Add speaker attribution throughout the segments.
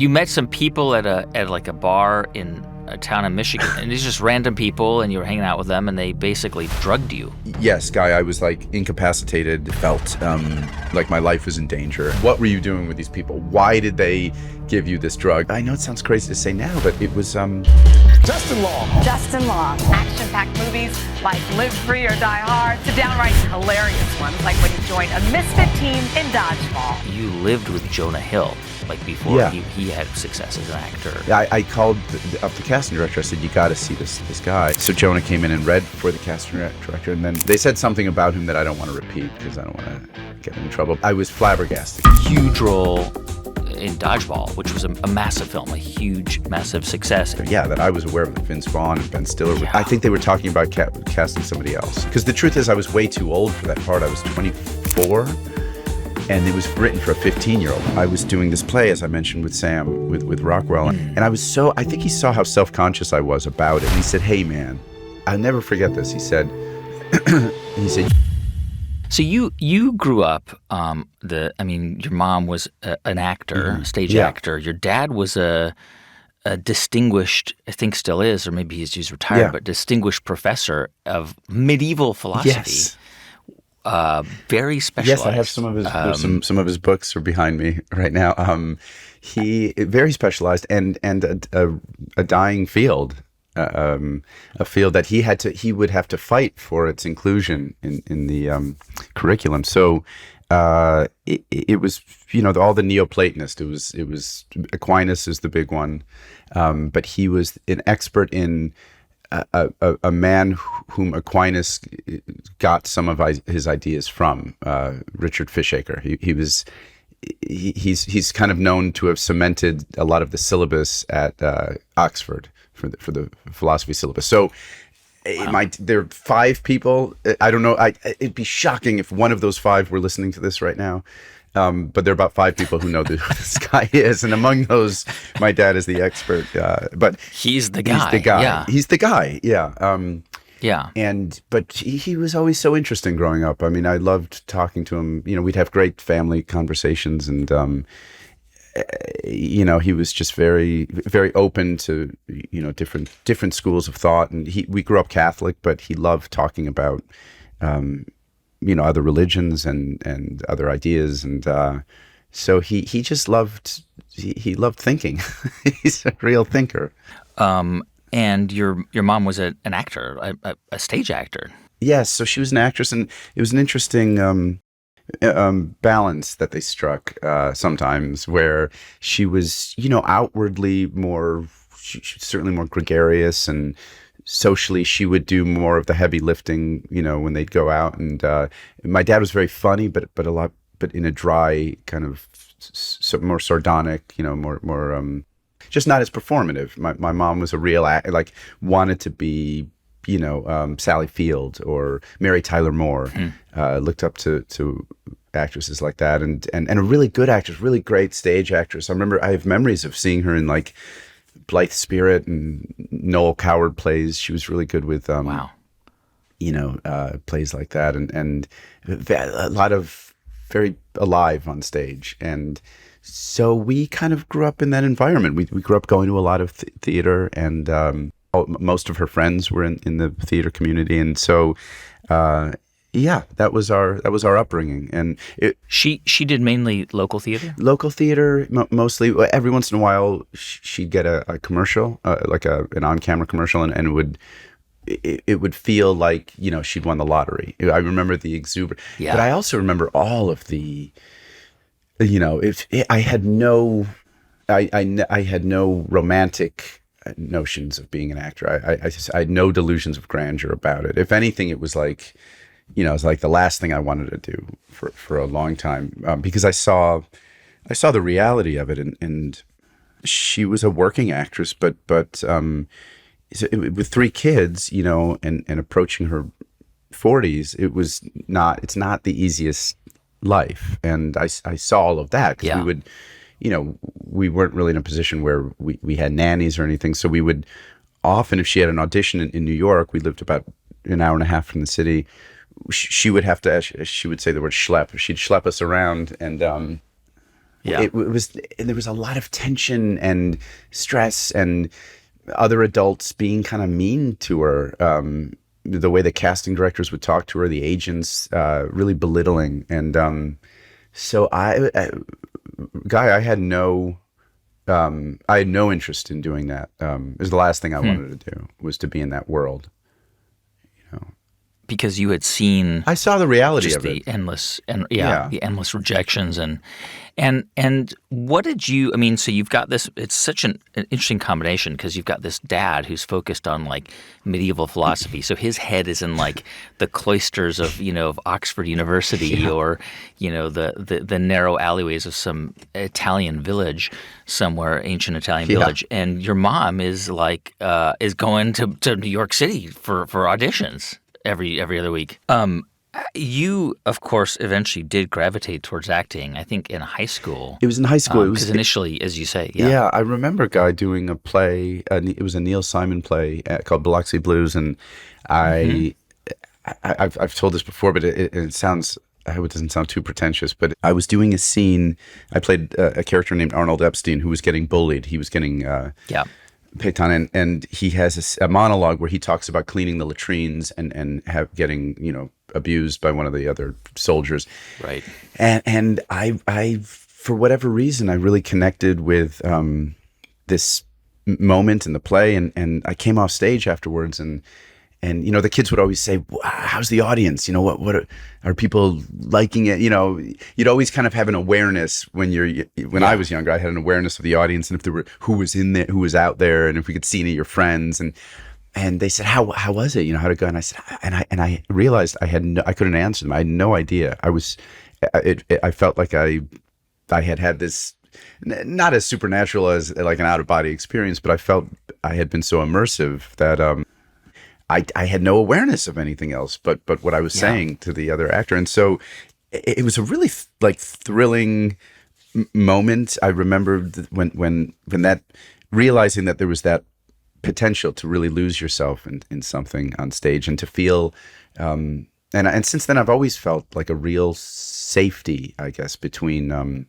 Speaker 1: you met some people at a bar in a town in Michigan, and these just random people, and you were hanging out with them, and they basically drugged you.
Speaker 2: Yes, Guy, I was like incapacitated, felt like my life was in danger. What were you doing with these people? Why did they give you this drug? I know it sounds crazy to say now, but it was
Speaker 3: Justin Long.
Speaker 4: Justin Long.
Speaker 5: Action-packed movies like Live Free or Die Hard to downright hilarious ones like when you joined a misfit team in Dodgeball.
Speaker 1: You lived with Jonah Hill, like before
Speaker 2: Yeah.
Speaker 1: he had success as an actor.
Speaker 2: I called up the casting director. I said, you got to see this guy. So Jonah came in and read for the casting director, and then they said something about him that I don't want to repeat because I don't want to get him in trouble. I was flabbergasted.
Speaker 1: Huge role in Dodgeball, which was a massive film, a huge, massive success.
Speaker 2: Yeah, that I was aware of, like Vince Vaughn and Ben Stiller.
Speaker 1: Yeah.
Speaker 2: I think they were talking about casting somebody else. Because the truth is, I was way too old for that part. I was 24, and it was written for a 15-year-old. I was doing this play, as I mentioned, with Sam, with Rockwell, and I think he saw how self-conscious I was about it. And he said, hey, man, I'll never forget this. He said,
Speaker 1: So you grew up, your mom was an actor, stage
Speaker 2: Yeah.
Speaker 1: actor. Your dad was a distinguished, I think still is, or maybe he's retired,
Speaker 2: Yeah.
Speaker 1: but distinguished professor of medieval philosophy.
Speaker 2: Yes.
Speaker 1: Very specialized.
Speaker 2: Yes, I have some of his some of his books are behind me right now. He very specialized and a dying field, a field that he would have to fight for its inclusion in the curriculum. So it was all the Neoplatonists. It was Aquinas is the big one, but he was an expert in. A man whom Aquinas got some of his ideas from, Richard Fishacre. He's kind of known to have cemented a lot of the syllabus at Oxford for the philosophy syllabus. So there are 5 people. I don't know. It'd be shocking if one of those 5 were listening to this right now. But there are about 5 people who know who this guy is, and among those, my dad is the expert. But
Speaker 1: he's the guy.
Speaker 2: He's the guy.
Speaker 1: Yeah.
Speaker 2: He's the guy. Yeah.
Speaker 1: Yeah.
Speaker 2: But he was always so interesting growing up. I mean, I loved talking to him. We'd have great family conversations, and he was just very, very open to different schools of thought. And we grew up Catholic, but he loved talking about. Other religions and other ideas, and so he just loved thinking. He's a real thinker.
Speaker 1: And your mom was an actor, a stage actor.
Speaker 2: Yes, so she was an actress, and it was an interesting balance that they struck sometimes, where she was outwardly more, certainly more gregarious, and socially she would do more of the heavy lifting when they'd go out, and my dad was very funny but in a dry kind of more sardonic, more just not as performative. My mom was a real wanted to be Sally Field or Mary Tyler Moore. Looked up to actresses like that, and a really good actress, really great stage actress. I have memories of seeing her in like Blythe Spirit and Noel Coward plays. She was really good with plays like that, and a lot of very alive on stage. And so we kind of grew up in that environment. We grew up going to a lot of theater, and most of her friends were in the theater community, and so that was our upbringing. And
Speaker 1: she did mainly local theater.
Speaker 2: Local theater, mostly. Every once in a while, she'd get a commercial, like an on-camera commercial, and it would feel like she'd won the lottery. I remember the exuberance, but I also remember all of the, I had no romantic notions of being an actor. I had no delusions of grandeur about it. If anything, it was like. It's like the last thing I wanted to do for a long time, because I saw the reality of it, and she was a working actress, but with 3 kids, and approaching her 40s, it's not the easiest life, and I saw all of that because we would, we weren't really in a position where we had nannies or anything, so we would often, if she had an audition in New York, we lived about an hour and a half from the city. She would have to, she would say the word schlep. She'd schlep us around, and
Speaker 1: Yeah.
Speaker 2: it was, and there was a lot of tension and stress and other adults being kind of mean to her. The way the casting directors would talk to her, the agents, really belittling. And so I had no interest in doing that. It was the last thing I wanted to do, was to be in that world.
Speaker 1: Because you had seen
Speaker 2: I saw the reality
Speaker 1: just
Speaker 2: of
Speaker 1: the
Speaker 2: it.
Speaker 1: endless
Speaker 2: Yeah.
Speaker 1: the endless rejections and what did you? I mean, so you've got this. It's such an interesting combination because you've got this dad who's focused on like medieval philosophy. So his head is in like the cloisters of of Oxford University or the narrow alleyways of some Italian village somewhere, ancient Italian village. And your mom is like is going to New York City for auditions every other week. You, of course, eventually did gravitate towards acting. I think in high school.
Speaker 2: It was in high school.
Speaker 1: Because initially, as you say,
Speaker 2: yeah, I remember a guy doing a play. It was a Neil Simon play called Biloxi Blues, and I've told this before, but it sounds. I hope it doesn't sound too pretentious, but I was doing a scene. I played a character named Arnold Epstein who was getting bullied. He was getting picked on, and he has a monologue where he talks about cleaning the latrines and getting abused by one of the other soldiers.
Speaker 1: Right.
Speaker 2: And I for whatever reason, I really connected with this moment in the play, and I came off stage afterwards, and the kids would always say, "How's the audience? What are people liking it?" You'd always kind of have an awareness when I was younger. I had an awareness of the audience, and if there were who was in there, who was out there, and if we could see any of your friends, and they said, "How was it? How'd it go?" And I said, and I realized I couldn't answer them. I had no idea. I felt like I had this, not as supernatural as like an out of body experience, but I felt I had been so immersive that I had no awareness of anything else but what I was saying to the other actor. And so it was a really thrilling moment. I remember when that, realizing that there was that potential to really lose yourself in something on stage and to feel, and since then I've always felt like a real safety, I guess, between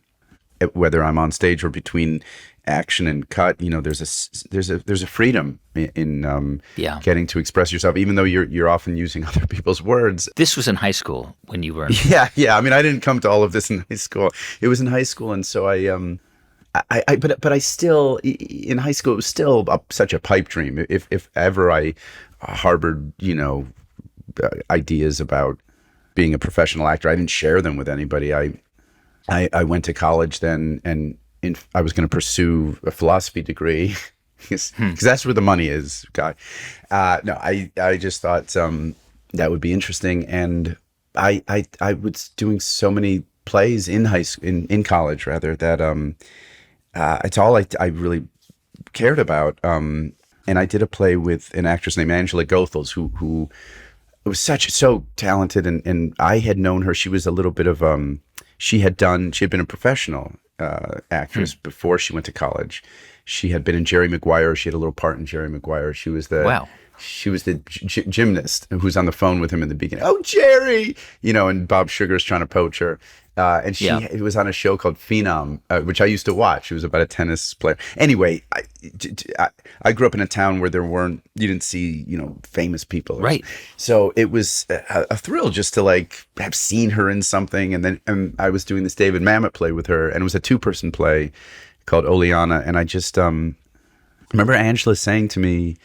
Speaker 2: whether I'm on stage or between action and cut. There's a freedom in getting to express yourself, even though you're often using other people's words.
Speaker 1: This was in high school when you were in
Speaker 2: yeah. I mean, I didn't come to all of this in high school. It was in high school, and so but I still, in high school, it was still such a pipe dream. If ever I harbored, ideas about being a professional actor, I didn't share them with anybody. I went to college then, and I was going to pursue a philosophy degree because that's where the money is, guy. No, I just thought that would be interesting, and I was doing so many plays in college rather, that it's all I really cared about. And I did a play with an actress named Angela Goethals, who was so talented, and I had known her. She was a little bit of she had been a professional actress before she went to college. She had been in Jerry Maguire. She had a little part in Jerry Maguire. She was the gymnast who's on the phone with him in the beginning. "Oh, Jerry!" And Bob Sugar's trying to poach her. And it was on a show called Phenom, which I used to watch. It was about a tennis player. Anyway, I grew up in a town where you didn't see, famous people.
Speaker 1: Right. So
Speaker 2: it was a thrill just to have seen her in something. And I was doing this David Mamet play with her, and it was a 2-person play called Oleana. And I just remember Angela saying to me,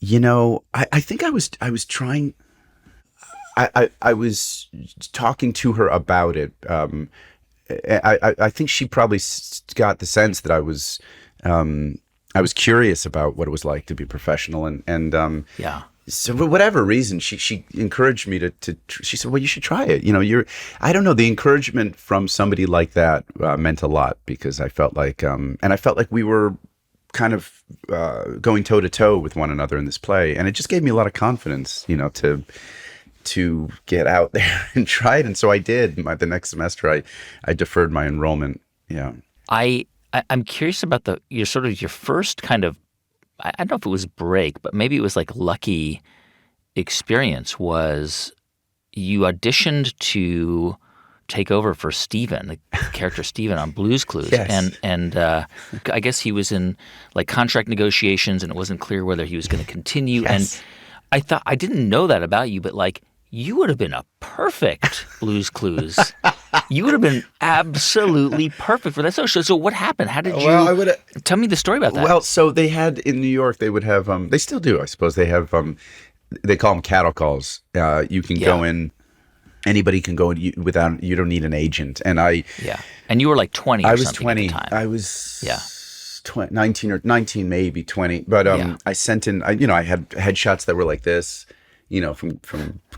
Speaker 2: I think I was trying. I was talking to her about it. I think she probably got the sense that I was curious about what it was like to be professional, and so for whatever reason, she encouraged me to. She said, "Well, you should try it. I don't know." The encouragement from somebody like that meant a lot, because I felt like, and I felt like we were kind of going toe to toe with one another in this play, and it just gave me a lot of confidence, to get out there and try it. And so I did. The next semester, I deferred my enrollment. Yeah.
Speaker 1: I'm curious about your first kind of, I don't know if it was break, but maybe it was like lucky experience, was you auditioned to take over for Steven, the character Steven on Blue's Clues.
Speaker 2: Yes.
Speaker 1: And I guess he was in like contract negotiations, and it wasn't clear whether he was going to continue.
Speaker 2: Yes.
Speaker 1: And I didn't know that about you, but like you would have been a perfect Blue's Clues. You would have been absolutely perfect for that show. So what happened? How did you?
Speaker 2: Well,
Speaker 1: tell me the story about that.
Speaker 2: Well, so they had in New York, they would have, they still do, I suppose. They have, they call them cattle calls. You can go in, anybody can go in you don't need an agent. And
Speaker 1: and you were like 20 or
Speaker 2: I was
Speaker 1: something
Speaker 2: 20.
Speaker 1: at the time.
Speaker 2: I was 19 or 19, maybe 20. But I sent in, I had headshots that were like this, from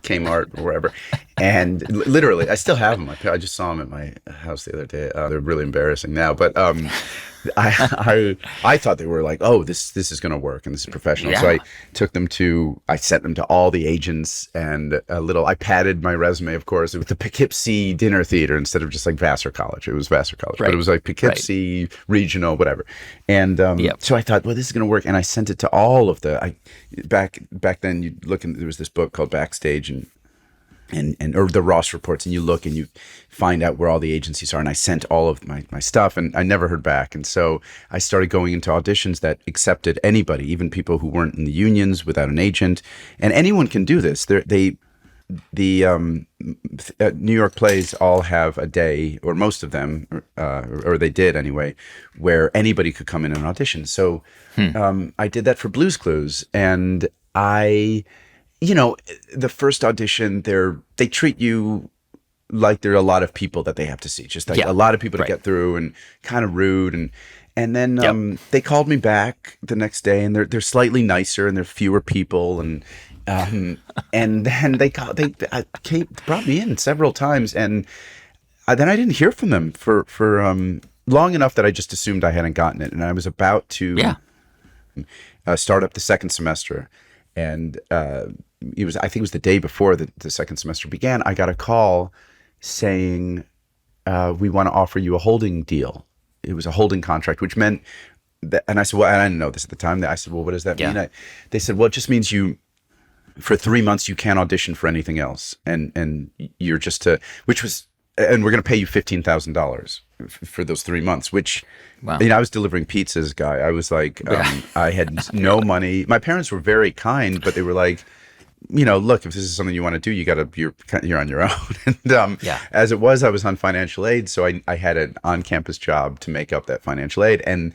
Speaker 2: Kmart or wherever. And literally, I still have them. I just saw them at my house the other day. They're really embarrassing now. But I thought they were like, oh, this is going to work and this is professional.
Speaker 1: Yeah.
Speaker 2: So I sent them to all the agents, and I padded my resume, of course, with the Poughkeepsie Dinner Theater instead of just like Vassar College. It was Vassar College, but it was like Poughkeepsie Regional, whatever. And so I thought, well, this is going to work. And I sent it to all of back then, you look, and there was this book called Backstage and or the Ross reports, and you look and you find out where all the agencies are. And I sent all of my stuff, and I never heard back. And so I started going into auditions that accepted anybody, even people who weren't in the unions, without an agent. And anyone can do this. The New York plays all have a day, or most of them, or they did anyway, where anybody could come in and audition. So I did that for Blue's Clues, and the first audition, they treat you like there are a lot of people that they have to see, just like a lot of people to get through, and kind of rude. And then they called me back the next day, and they're slightly nicer, and there are fewer people, and then they brought me in several times, and then I didn't hear from them for long enough that I just assumed I hadn't gotten it, and I was about to start up the second semester. And I think it was the day before the second semester began, I got a call saying, we want to offer you a holding deal. It was a holding contract, which meant that, and I said, well, and I didn't know this at the time. I said, well, what does that mean? They said, well, it just means for 3 months, you can't audition for anything else. And you're and we're going to pay you $15,000 for those 3 months, which, I was delivering pizzas, guy. I was like, I had no money. My parents were very kind, but they were like, look, if this is something you want to do, you're on your own. And as it was, I was on financial aid. So I had an on-campus job to make up that financial aid. And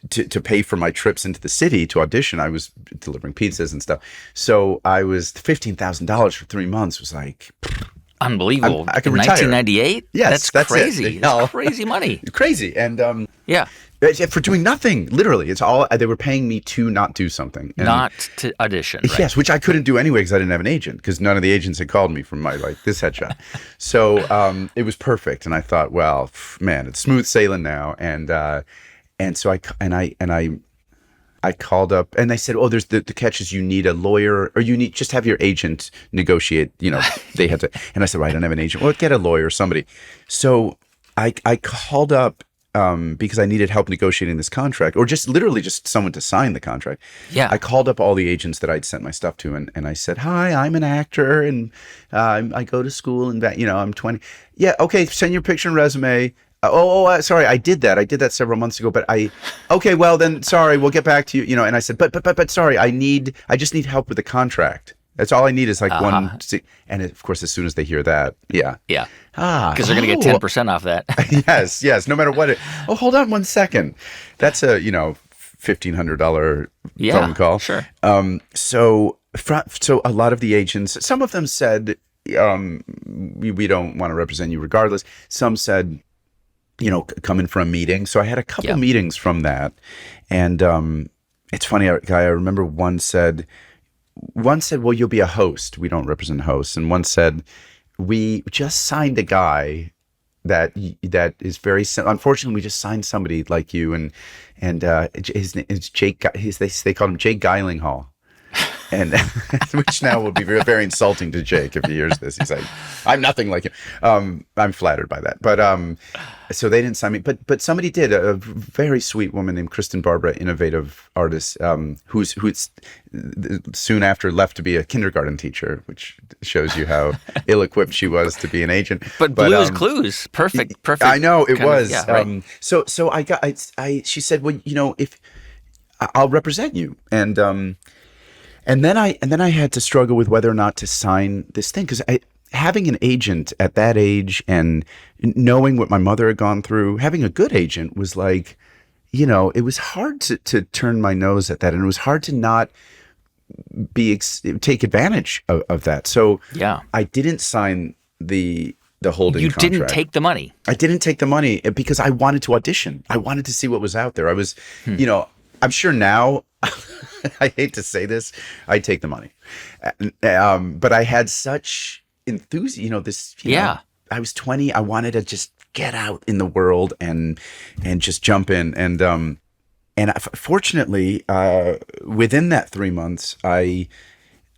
Speaker 2: to pay for my trips into the city to audition, I was delivering pizzas and stuff. So I was $15,000 for 3 months was like,
Speaker 1: unbelievable.
Speaker 2: I can
Speaker 1: in
Speaker 2: retire.
Speaker 1: 1998?
Speaker 2: Yes,
Speaker 1: that's crazy.
Speaker 2: It.
Speaker 1: That's crazy money.
Speaker 2: Crazy. And for doing nothing, literally. It's all, they were paying me to not do something. And,
Speaker 1: not to audition, right?
Speaker 2: Yes, which I couldn't do anyway because I didn't have an agent, because none of the agents had called me from my, this headshot. So it was perfect. And I thought, well, man, it's smooth sailing now. And so I called up, and they said, oh, there's the catch is you need a lawyer, or you need just have your agent negotiate, they had to. And I said, well, I don't have an agent. Well, get a lawyer, somebody. So I called up because I needed help negotiating this contract, or just literally just someone to sign the contract. Yeah. I called up all the agents that I'd sent my stuff to, and I said, hi, I'm an actor, and I go to school, and I'm 20. Yeah, okay, send your picture and resume. Sorry, I did that several months ago, but okay, well then, sorry, we'll get back to you, and I said, but sorry, I just need help with the contract. That's all I need is one, and of course, as soon as they hear that, yeah,
Speaker 1: because they're going to get 10% off that.
Speaker 2: yes, no matter what. Hold on 1 second, that's a $1,500 phone call. Sure. So a lot of the agents, some of them said, we don't want to represent you regardless. Some said, come in for a meeting. So I had a couple meetings from that. And it's funny, I remember one said, well, you'll be a host. We don't represent hosts. And one said, we just signed a guy that is very, unfortunately, we just signed somebody like you. And his name is Jake, they called him Jake Geilinghall. and which now will be very, very insulting to Jake if he hears this. He's like, I'm nothing like him. I'm flattered by that. But so they didn't sign me. But somebody did. A very sweet woman named Kristen Barbara, innovative artist, who's soon after left to be a kindergarten teacher, which shows you how ill-equipped she was to be an agent.
Speaker 1: But Blue's Clues, perfect.
Speaker 2: I know it was.
Speaker 1: Yeah, right.
Speaker 2: So she said, well, if I'll represent you, and then I had to struggle with whether or not to sign this thing, because having an agent at that age and knowing what my mother had gone through, having a good agent was like, it was hard to turn my nose at that, and it was hard to not take advantage of that. So
Speaker 1: yeah, I
Speaker 2: didn't sign the holding contract.
Speaker 1: You didn't take the money.
Speaker 2: I didn't take the money because I wanted to audition. I wanted to see what was out there. I was, I'm sure now, I hate to say this, I take the money. But I had such enthusiasm, I was 20. I wanted to just get out in the world and just jump in. And fortunately, within that 3 months, I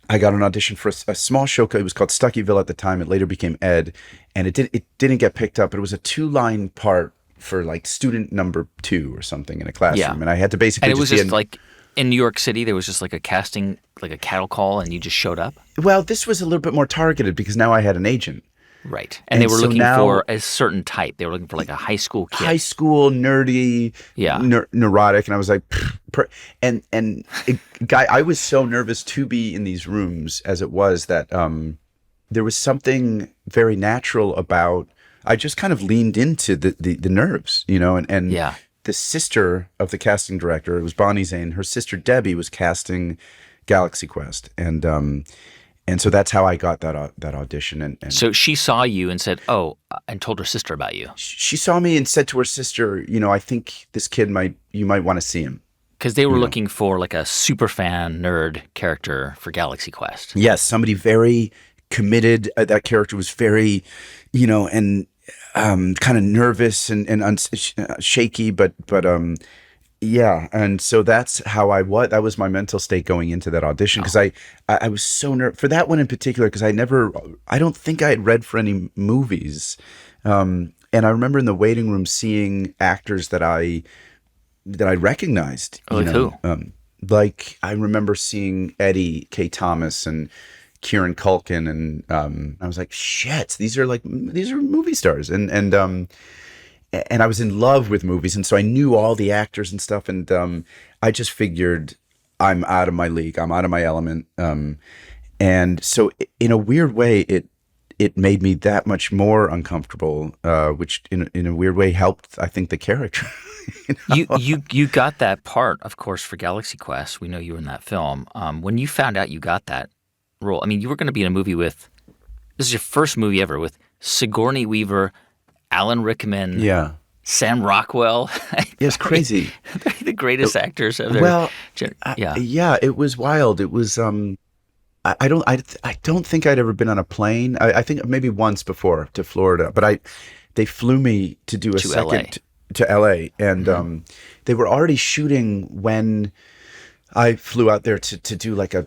Speaker 2: got an audition for a small show. It was called Stuckyville at the time. It later became Ed, and it didn't get picked up. But it was a 2-line part for like student number 2 or something in a classroom, and I had to basically.
Speaker 1: And it was just like in New York City, there was just like a casting, like a cattle call, and you just showed up.
Speaker 2: Well, this was a little bit more targeted because now I had an agent.
Speaker 1: Right. And they were looking for a certain type. They were looking for like a high school kid.
Speaker 2: High school, nerdy, neurotic. And I was like, I was so nervous to be in these rooms as it was that there was something very natural about, I just kind of leaned into the nerves, and the sister of the casting director, it was Bonnie Zane, her sister Debbie was casting Galaxy Quest. And so that's how I got that audition. And
Speaker 1: so she saw you and said, and told her sister about you.
Speaker 2: She saw me and said to her sister, I think this kid you might want to see him.
Speaker 1: Because they were looking for like a super fan nerd character for Galaxy Quest.
Speaker 2: Yes, somebody very committed. That character was very, and kind of nervous and shaky, but yeah, and so that's how that was my mental state going into that audition, because I was so nervous for that one in particular, because I don't think I had read for any movies, and I remember in the waiting room seeing actors that I recognized.
Speaker 1: Like who?
Speaker 2: Like I remember seeing Eddie K. Thomas and Kieran Culkin, and I was like, shit, these are movie stars, and I was in love with movies, and so I knew all the actors and stuff, and I just figured I'm out of my league, I'm out of my element, and so in a weird way, it made me that much more uncomfortable, which in a weird way helped, I think, the character.
Speaker 1: You got that part, of course, for Galaxy Quest. We know you were in that film. When you found out you got that role, I mean, you were going to be in a movie this is your first movie ever with Sigourney Weaver, Alan Rickman, Sam Rockwell.
Speaker 2: It's crazy.
Speaker 1: They're the greatest actors ever.
Speaker 2: Well, it was wild. It was. I don't think I'd ever been on a plane. I think maybe once before to Florida, but they flew me to do to LA, and they were already shooting when I flew out there to do like a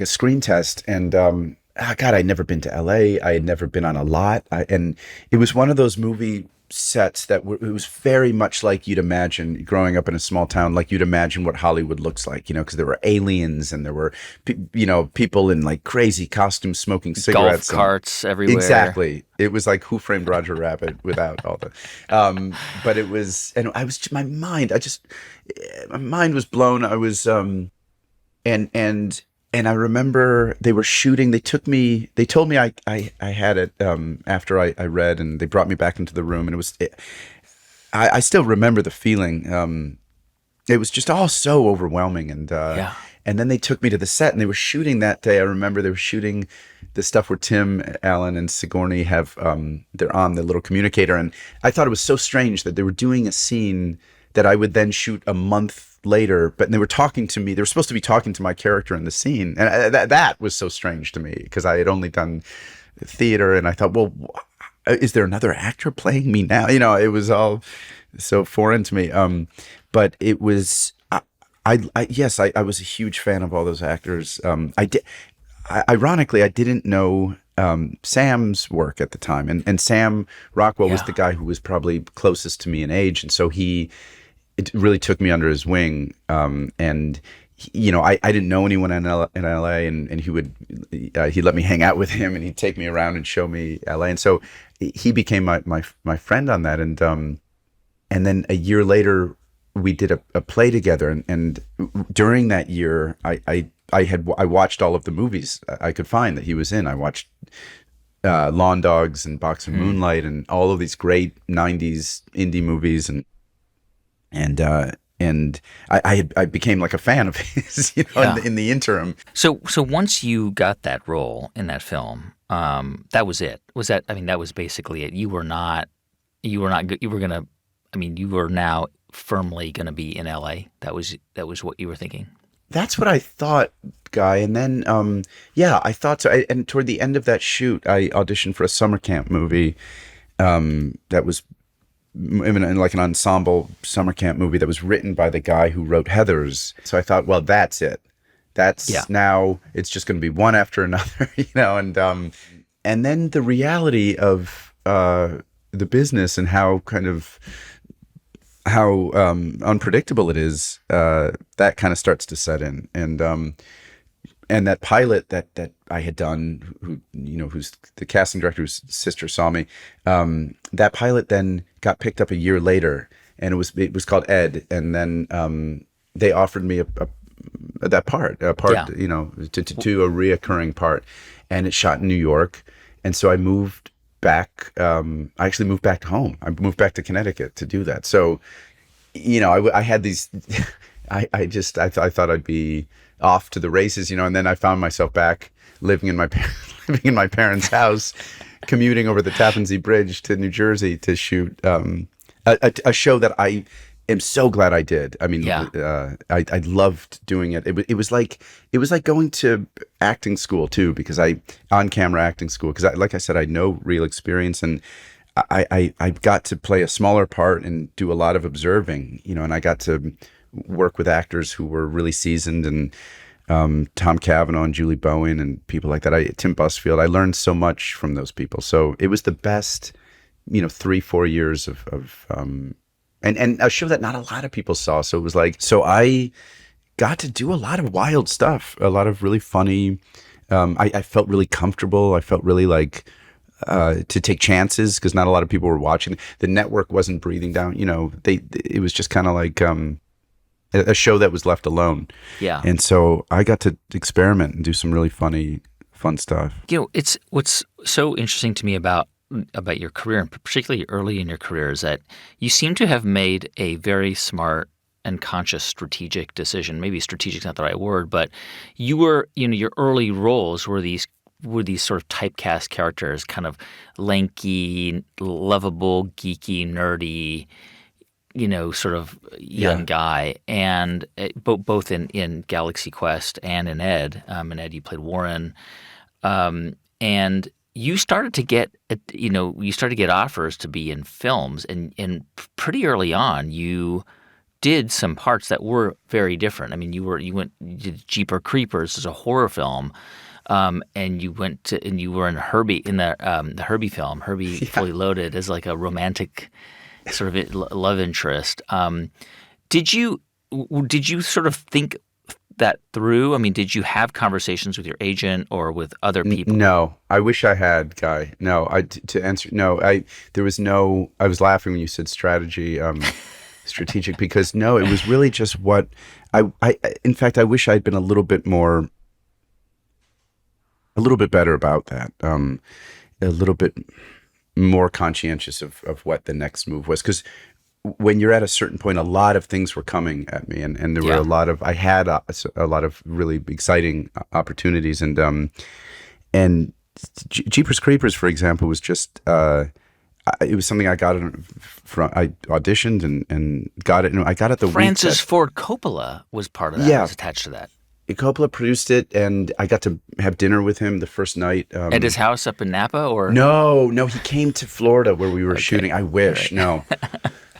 Speaker 2: screen test, and God, I'd never been to LA. I had never been on a lot. And it was one of those movie sets that it was very much like you'd imagine growing up in a small town, like you'd imagine what Hollywood looks like, because there were aliens and there were, people in like crazy costumes smoking cigarettes.
Speaker 1: Golf carts everywhere.
Speaker 2: Exactly. It was like Who Framed Roger Rabbit without all the, but it was, and I was, my mind was blown. I was, and I remember they were shooting. They told me I had it after I read, and they brought me back into the room, and I still remember the feeling. It was just all so overwhelming, and then they took me to the set, and they were shooting that day. I remember they were shooting the stuff where Tim Allen and Sigourney have they're on the little communicator, and I thought it was so strange that they were doing a scene that I would then shoot a month later, but they were talking to me. They were supposed to be talking to my character in the scene, and that was so strange to me because I had only done theater, and I thought, well, is there another actor playing me now? It was all so foreign to me. But it was, I was a huge fan of all those actors. Ironically, I didn't know Sam's work at the time, and Sam Rockwell was the guy who was probably closest to me in age, and so it really took me under his wing. And I didn't know anyone in LA, and he'd let me hang out with him, and he'd take me around and show me LA, and so he became my friend on that, and then a year later we did a play together, and during that year I watched all of the movies I could find that he was in. I watched Lawn Dogs and Box of Moonlight and all of these great 90s indie movies, and I became like a fan of his, in the interim.
Speaker 1: So once you got that role in that film, that was it. That was basically it. You were now firmly gonna be in LA. That was what you were thinking.
Speaker 2: That's what I thought, Guy. And then, I thought so. And toward the end of that shoot, I auditioned for a summer camp movie that was like an ensemble summer camp movie that was written by the guy who wrote Heathers. So I thought, well, that's it. Now it's just going to be one after another, and then the reality of the business and how unpredictable it is, that kind of starts to set in, and that pilot that I had done, who's the casting director whose sister saw me, that pilot then got picked up a year later, and it was called Ed, and then they offered me a part, to do a reoccurring part, and it shot in New York, and so I moved back. I actually moved back home. I moved back to Connecticut to do that. So, I had these. I thought I'd be off to the races, and then I found myself back living in my parents' house, commuting over the Tappan Zee Bridge to New Jersey to shoot a show that I am so glad I did. I mean, I loved doing it. It was like going to acting school too, because on camera acting school, because like I said, I had no real experience, and I got to play a smaller part and do a lot of observing, and I got to work with actors who were really seasoned, and Tom Cavanaugh and Julie Bowen and people like that. Tim Busfield. I learned so much from those people. So it was the best, 3-4 years of and a show that not a lot of people saw. So it was like, so I got to do a lot of wild stuff, a lot of really funny. I felt really comfortable. I felt really like to take chances because not a lot of people were watching. The network wasn't breathing down. It was just kind of like a show that was left alone. Yeah. And so I got to experiment and do some really fun stuff.
Speaker 1: It's what's so interesting to me about your career, and particularly early in your career, is that you seem to have made a very smart and conscious strategic decision. Maybe strategic is not the right word, but you were, your early roles were these sort of typecast characters, kind of lanky, lovable, geeky, nerdy, sort of young guy, and both in Galaxy Quest and in Ed. In Ed, you played Warren, and you started to get offers to be in films, and pretty early on, you did some parts that were very different. I mean, you did Jeepers Creepers as a horror film. And you were in Herbie in the Herbie film, Herbie Fully Loaded, as like a romantic sort of love interest. Did you sort of think that through? I mean, did you have conversations with your agent or with other people?
Speaker 2: No, I wish I had, Guy. No, to answer. No, there was no. I was laughing when you said strategy, strategic, because no, it was really just what I. In fact, I wish I'd been a little bit better about that. A little bit more conscientious of what the next move was, because when you're at a certain point, a lot of things were coming at me, and there were a lot of, I had a lot of really exciting opportunities, and Jeepers Creepers, for example, was just it was something I got from. I auditioned and got it. And I got it the
Speaker 1: Francis Ford Coppola was part of that. Yeah, was attached to that.
Speaker 2: Coppola produced it, and I got to have dinner with him the first night.
Speaker 1: At his house up in Napa, or
Speaker 2: no, he came to Florida where we were shooting. I wish, right. No,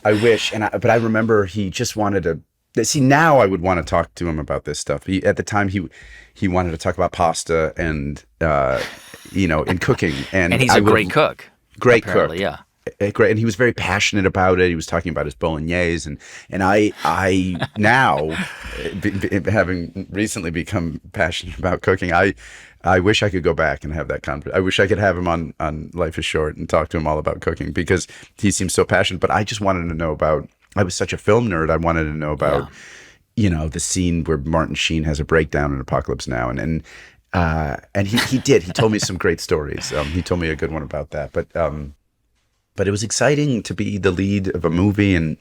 Speaker 2: I wish, but I remember he just wanted to. See, now I would want to talk to him about this stuff. At the time, he wanted to talk about pasta and and cooking. And
Speaker 1: he's a great cook.
Speaker 2: Great
Speaker 1: apparently,
Speaker 2: cook.
Speaker 1: Yeah.
Speaker 2: Great, and he was very passionate about it. He was talking about his bolognese, and I now, having recently become passionate about cooking, I wish I could go back and have that conversation. I wish I could have him on Life is Short and talk to him all about cooking, because he seems so passionate. But I just wanted to know about. I was such a film nerd. I wanted to know about, the scene where Martin Sheen has a breakdown in Apocalypse Now, and he did. He told me some great stories. He told me a good one about that, but it was exciting to be the lead of a movie. And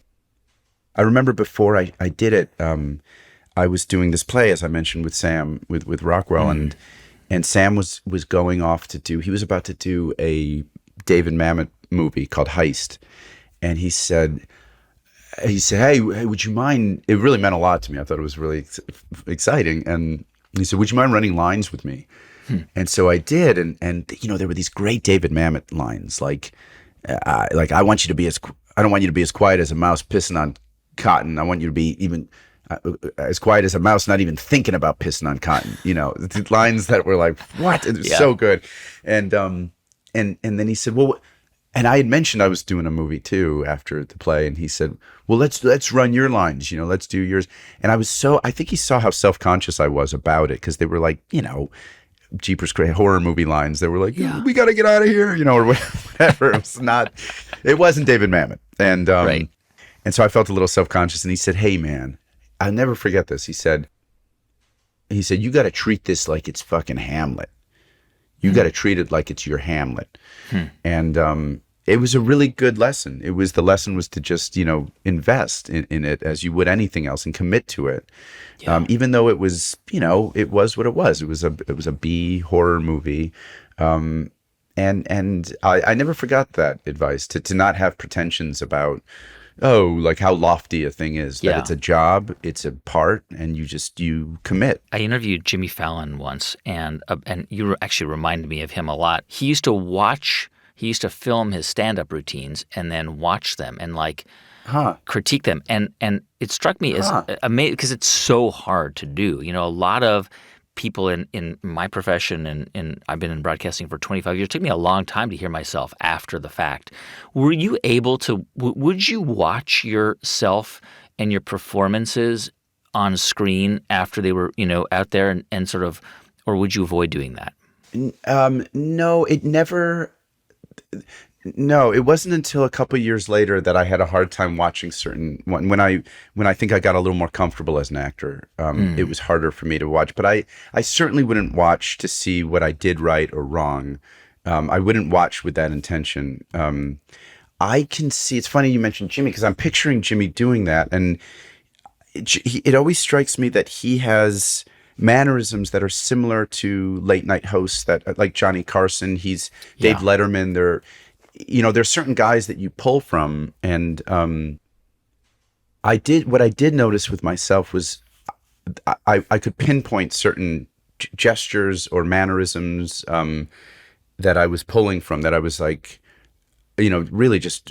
Speaker 2: I remember before I did it, I was doing this play, as I mentioned, with Sam, with Rockwell, and Sam was going off he was about to do a David Mamet movie called Heist. And he said, hey, would you mind? It really meant a lot to me. I thought it was really exciting. And he said, would you mind running lines with me? And so I did. And there were these great David Mamet lines, like I don't want you to be as quiet as a mouse pissing on cotton. I want you to be even as quiet as a mouse, not even thinking about pissing on cotton. The lines that were like, what? It was so good. And then he said, well, and I had mentioned I was doing a movie too after the play, and he said, well, let's run your lines, let's do yours. And I think he saw how self-conscious I was about it, because they were like, Jeepers Creepers horror movie lines. They were like, we got to get out of here, or whatever. It wasn't David Mamet. And
Speaker 1: right.
Speaker 2: And so I felt a little self-conscious, and he said, hey man, I'll never forget this. He said, you got to treat this like it's fucking Hamlet. You got to treat it like it's your Hamlet. And it was a really good lesson. The lesson was to just, invest in it as you would anything else and commit to it. Yeah. Even though it was, it was what it was. It was a B horror movie. And I never forgot that advice to not have pretensions about, like how lofty a thing is, that it's a job, it's a part, and you commit.
Speaker 1: I interviewed Jimmy Fallon once, and you actually reminded me of him a lot. He used to film his stand-up routines and then watch them and critique them. And it struck me as amazing, because it's so hard to do. A lot of people in my profession, and I've been in broadcasting for 25 years. It took me a long time to hear myself after the fact. Were you able to – would you watch yourself and your performances on screen after they were, out there and sort of – or would you avoid doing that?
Speaker 2: No, it never – no, it wasn't until a couple of years later that I had a hard time watching certain when I think I got a little more comfortable as an actor. It was harder for me to watch, but I certainly wouldn't watch to see what I did right or wrong. I wouldn't watch with that intention. I can see. It's funny you mentioned Jimmy, because I'm picturing Jimmy doing that, and it always strikes me that he has mannerisms that are similar to late night hosts, that like Johnny Carson. He's Dave Letterman. There's certain guys that you pull from, and what I did notice with myself was I could pinpoint certain gestures or mannerisms that I was pulling from, that I was like, really just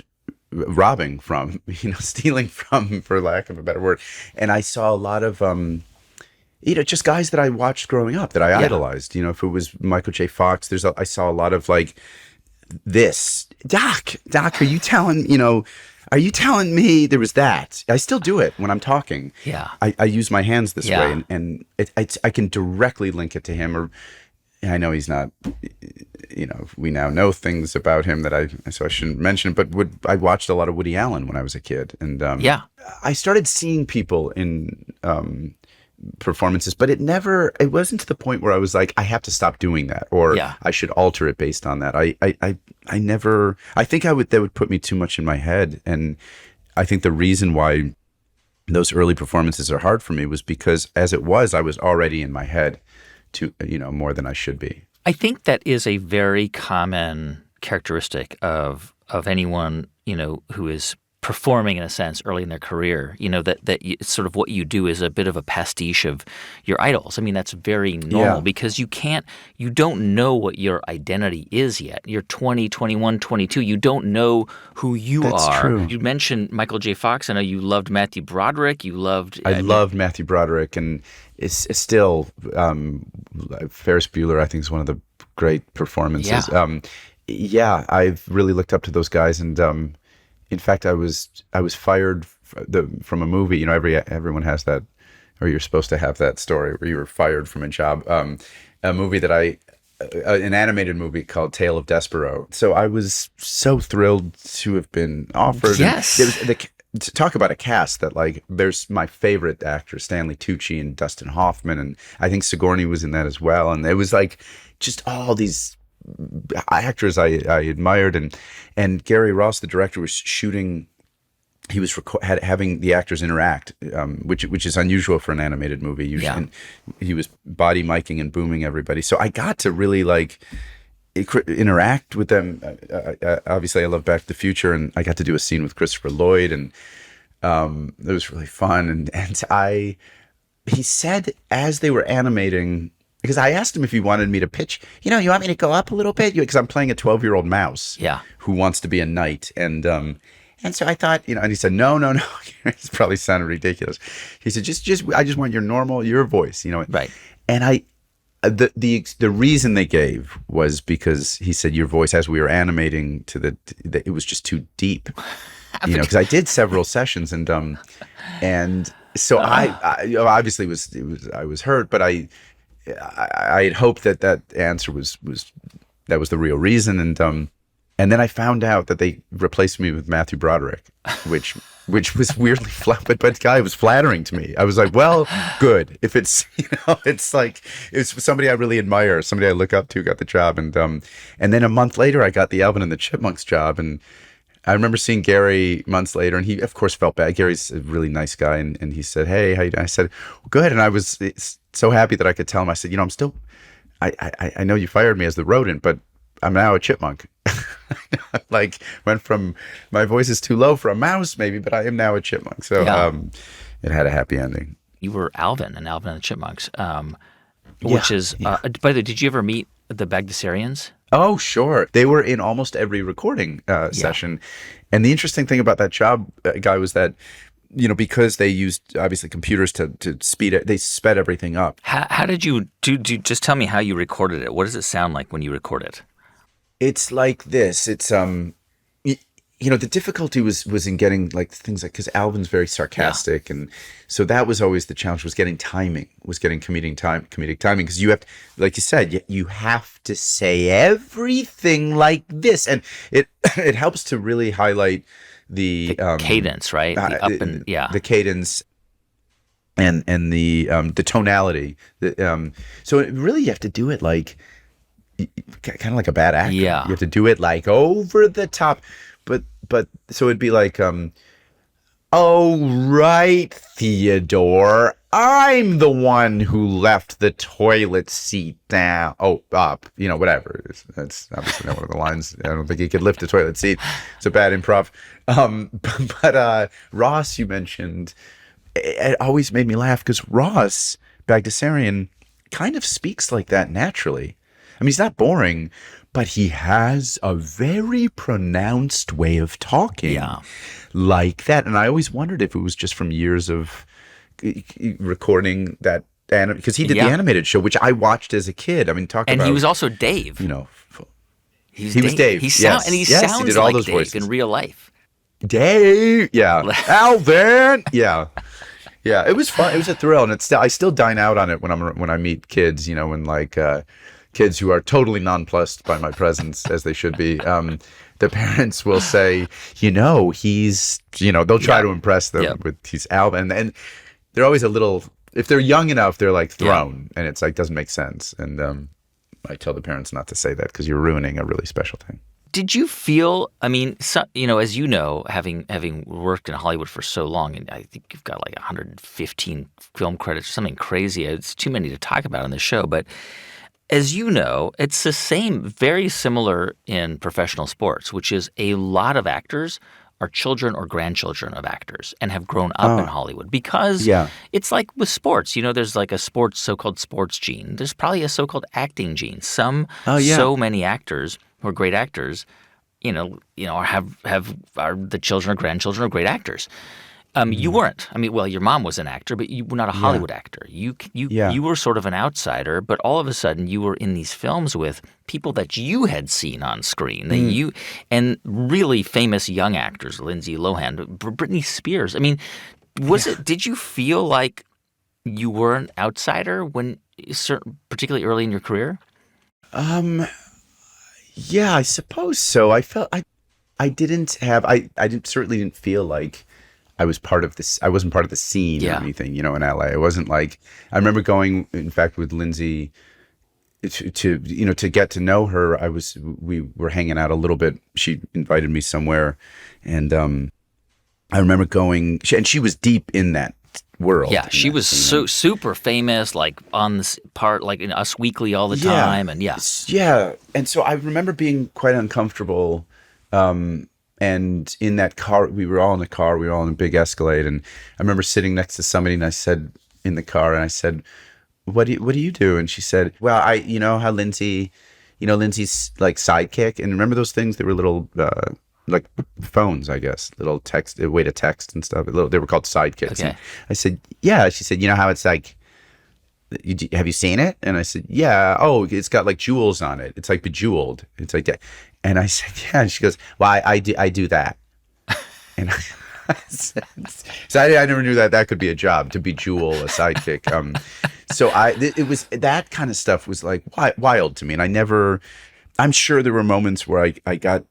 Speaker 2: robbing from, stealing from, for lack of a better word. And I saw a lot of just guys that I watched growing up that I idolized. If it was Michael J. Fox, I saw a lot of like this. Doc, are you telling me there was that? I still do it when I'm talking.
Speaker 1: Yeah.
Speaker 2: I use my hands this way, and I can directly link it to him. Or I know he's not, we now know things about him so I shouldn't mention it, but I watched a lot of Woody Allen when I was a kid. And I started seeing people in performances, but it wasn't to the point where I was like, I have to stop doing that, or I should alter it based on that. I think that would put me too much in my head. And I think the reason why those early performances are hard for me was because as it was, I was already in my head to, more than I should be.
Speaker 1: I think that is a very common characteristic of anyone, who is performing in a sense early in their career, it's sort of what you do is a bit of a pastiche of your idols. I mean, that's very normal because you don't know what your identity is yet. You're 20, 21, 22. You don't know who you are.
Speaker 2: That's true.
Speaker 1: You mentioned Michael J. Fox. I know you loved Matthew Broderick.
Speaker 2: I loved Matthew Broderick, and it's still Ferris Bueller, I think, is one of the great performances.
Speaker 1: Yeah.
Speaker 2: I've really looked up to those guys, and in fact, I was fired from a movie. Everyone has that, or you're supposed to have that story where you were fired from a job. A movie that an animated movie called Tale of Despero. So I was so thrilled to have been offered.
Speaker 1: Yes.
Speaker 2: And it was to talk about a cast that, like, there's my favorite actors, Stanley Tucci and Dustin Hoffman, and I think Sigourney was in that as well. And it was like just all these actors I admired, and Gary Ross, the director, was shooting. He was having the actors interact, which is unusual for an animated movie. Usually, and he was body miking and booming everybody. So I got to really interact with them. Obviously, I love Back to the Future, and I got to do a scene with Christopher Lloyd, and it was really fun. And he said as they were animating. Because I asked him if he wanted me to pitch, you want me to go up a little bit? Because I'm playing a 12-year-old mouse who wants to be a knight. And so I thought, and he said, no. It's probably sounded ridiculous. He said, I just want your voice,
Speaker 1: Right.
Speaker 2: And the reason they gave was because he said your voice, as we were animating it was just too deep, because I did several sessions, and so I obviously I was hurt, but I had hoped that answer was that was the real reason, and then I found out that they replaced me with Matthew Broderick, which was weirdly but the guy was flattering to me. I was like, well, good. If it's it's somebody I really admire, somebody I look up to got the job, and then a month later I got the Alvin and the Chipmunks job, and I remember seeing Gary months later, and he, of course, felt bad. Gary's a really nice guy, and he said, hey, how you doing? I said, well, good. And I was so happy that I could tell him. I said, I'm still, I know you fired me as the rodent, but I'm now a chipmunk. Went from, my voice is too low for a mouse, maybe, but I am now a chipmunk. So it had a happy ending.
Speaker 1: You were Alvin and the Chipmunks, which is, by the way, did you ever meet the Bagdasarians?
Speaker 2: Oh, sure. They were in almost every recording session. And the interesting thing about that job, Guy, was that, because they used, obviously, computers to speed it, they sped everything up.
Speaker 1: How did you just tell me how you recorded it? What does it sound like when you record it?
Speaker 2: It's like this. It's, the difficulty was in getting things because Alvin's very sarcastic, and so that was always the challenge, was getting comedic timing, because you have to, like you said, you have to say everything like this, and it helps to really highlight the
Speaker 1: cadence, right? The up and
Speaker 2: the cadence and the tonality. So really you have to do it kind of like a bad actor.
Speaker 1: Yeah,
Speaker 2: you have to do it over the top. But so it'd be like, oh, right, Theodore, I'm the one who left the toilet seat down. Oh, up, whatever. That's obviously not one of the lines. I don't think he could lift the toilet seat. It's a bad improv. But Ross, you mentioned, it always made me laugh because Ross Bagdasarian kind of speaks like that naturally. I mean, he's not boring, but he has a very pronounced way of talking like that. And I always wondered if it was just from years of recording that, because he did the animated show, which I watched as a kid. I mean,
Speaker 1: and he was also Dave.
Speaker 2: He was Dave.
Speaker 1: He sounds
Speaker 2: he did all
Speaker 1: like
Speaker 2: those
Speaker 1: Dave
Speaker 2: voices
Speaker 1: in real life.
Speaker 2: Dave, Alvin, yeah. It was fun. It was a thrill, and I still dine out on it when I meet kids. When kids who are totally nonplussed by my presence, as they should be. The parents will say, he's, they'll try to impress them with he's Alvin, and they're always a little, if they're young enough, they're thrown, and it's doesn't make sense. And I tell the parents not to say that because you're ruining a really special thing.
Speaker 1: Did you feel, I mean, as you know, having worked in Hollywood for so long, and I think you've got 115 film credits or something crazy. It's too many to talk about on the show, but as you know, it's the same, very similar in professional sports, which is a lot of actors are children or grandchildren of actors and have grown up in Hollywood because it's like with sports. There's like a so-called sports gene. There's probably a so-called acting gene. So many actors who are great actors, are the children or grandchildren of great actors. You weren't. I mean, well, your mom was an actor, but you were not a Hollywood actor. You were sort of an outsider, but all of a sudden you were in these films with people that you had seen on screen. And really famous young actors, Lindsay Lohan, Britney Spears. I mean, did you feel like you were an outsider particularly early in your career?
Speaker 2: Yeah, I suppose so. I felt I certainly didn't feel like I was part of this. I wasn't part of the scene or anything, in LA. I wasn't like, I remember going, in fact, with Lindsay to get to know her. We were hanging out a little bit. She invited me somewhere, and I remember going, and she was deep in that world.
Speaker 1: Yeah, she was so super famous, like on this part, like in Us Weekly all the time, and
Speaker 2: and so I remember being quite uncomfortable. And in that car, we were all in a car. We were all in a big Escalade, and I remember sitting next to somebody, and I said in the car, and I said, "What do you do?" And she said, "Well, how Lindsay's like sidekick, and remember those things that were little like phones, I guess, little text, a way to text and stuff. They were called sidekicks."
Speaker 1: Okay.
Speaker 2: I said, "Yeah." She said, how it's like, have you seen it? And I said, "Yeah." "Oh, it's got like jewels on it. It's like Bejeweled. It's like that." And I said, "Yeah." And she goes, "Well, I do that." And I said, so I never knew that could be a job, to bejewel a sidekick. So it was, that kind of stuff was like wild to me. And I'm sure there were moments where I got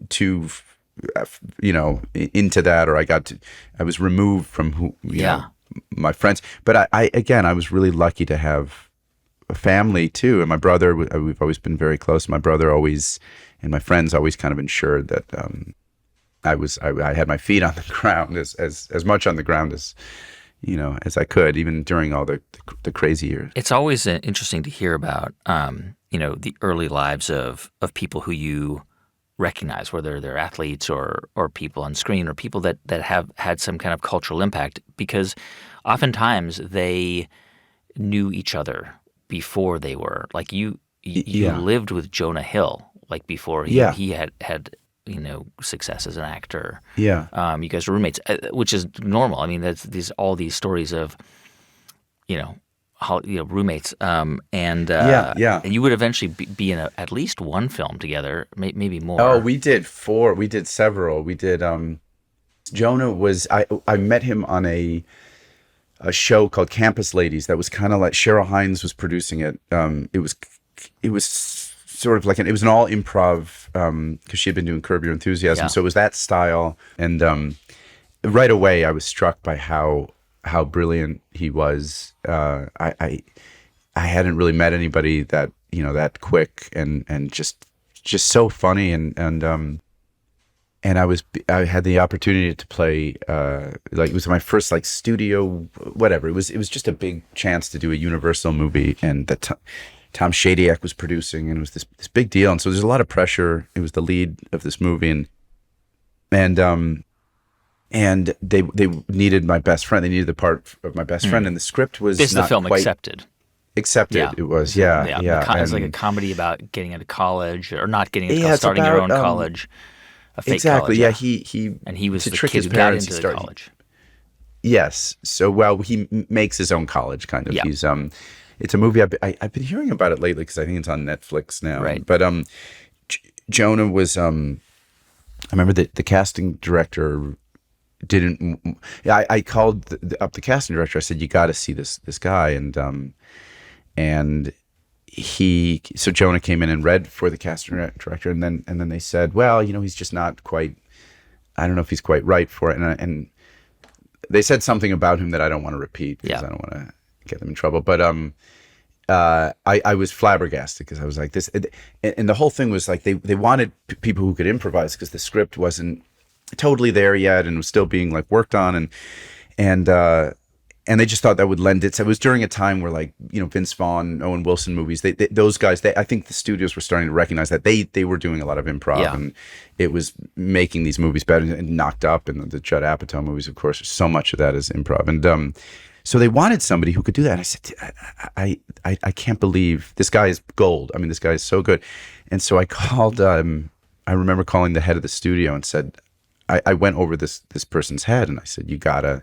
Speaker 2: too, into that, or I was removed from my friends. But I was really lucky to have a family too. And my brother, we've always been very close. My brother always, and my friends always kind of ensured that I had my feet on the ground, as much on the ground as I could, even during all the crazy years.
Speaker 1: It's always interesting to hear about the early lives of people who you recognize, whether they're athletes or people on screen or people that have had some kind of cultural impact, because oftentimes they knew each other before they were like you lived with Jonah Hill, like before he had success as an actor.
Speaker 2: Yeah.
Speaker 1: You guys were roommates, which is normal. I mean, that's all these stories of roommates. And you would eventually be in at least one film together, maybe more.
Speaker 2: Oh, we did several. We did. Jonah was. I met him on a show called Campus Ladies that was kind of like, Cheryl Hines was producing it. It was sort of like it was an all improv, because she had been doing Curb Your Enthusiasm. So it was that style. And right away I was struck by how brilliant he was. I hadn't really met anybody that, that quick and just so funny. And I had the opportunity to play, it was my first like studio, whatever. It was just a big chance to do a Universal movie, and that Tom Shadyac was producing, and it was this big deal. And so there's a lot of pressure. It was the lead of this movie, and they needed my best friend. They needed the part of my best friend, and the script was
Speaker 1: the film
Speaker 2: quite
Speaker 1: accepted.
Speaker 2: Accepted. It was, yeah.
Speaker 1: It's like a comedy about getting into college or not getting into college, starting your own college. A fake
Speaker 2: exactly.
Speaker 1: college,
Speaker 2: He
Speaker 1: was
Speaker 2: to
Speaker 1: the
Speaker 2: trick
Speaker 1: kid
Speaker 2: his
Speaker 1: who got
Speaker 2: parents.
Speaker 1: into the college.
Speaker 2: Yes. So he makes his own college, kind of.
Speaker 1: Yeah.
Speaker 2: He's it's a movie I've been hearing about it lately because I think it's on Netflix now.
Speaker 1: Right.
Speaker 2: But Jonah was. I remember the casting director didn't. I called up the casting director. I said, "You got to see this guy," and so Jonah came in and read for the casting director, and then they said, "Well, he's just not quite. I don't know if he's quite right for it." And they said something about him that I don't want to repeat because I don't want to get them in trouble. But I was flabbergasted because I was like this, and the whole thing was like they wanted people who could improvise because the script wasn't totally there yet and was still being like worked on, and and they just thought that would lend it. So it was during a time where, like, Vince Vaughn, Owen Wilson movies, those guys, I think the studios were starting to recognize that they were doing a lot of improv, and it was making these movies better. And Knocked Up and the Judd Apatow movies, of course, so much of that is improv. And so they wanted somebody who could do that. And I said, I can't believe this guy is gold. I mean, this guy is so good. And so I called, I remember calling the head of the studio and said, I went over this person's head, and I said, you gotta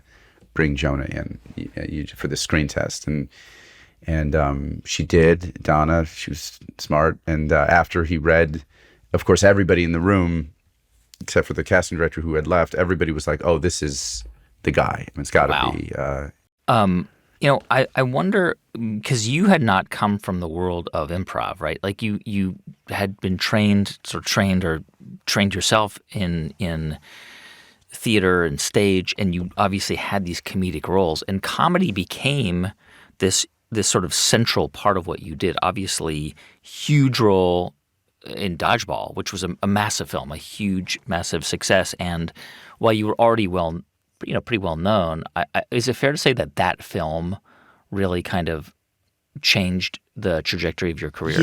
Speaker 2: bring Jonah in for the screen test. And she did. Donna, she was smart. And after he read, of course, everybody in the room, except for the casting director who had left, everybody was like, oh, this is the guy. I mean, it's gotta be.
Speaker 1: I wonder, because you had not come from the world of improv, right? Like you had been trained yourself in theater and stage, and you obviously had these comedic roles, and comedy became this sort of central part of what you did. Obviously, huge role in Dodgeball, which was a massive film, a huge, massive success. And while you were already pretty well known, is it fair to say that film really kind of changed the trajectory of your career?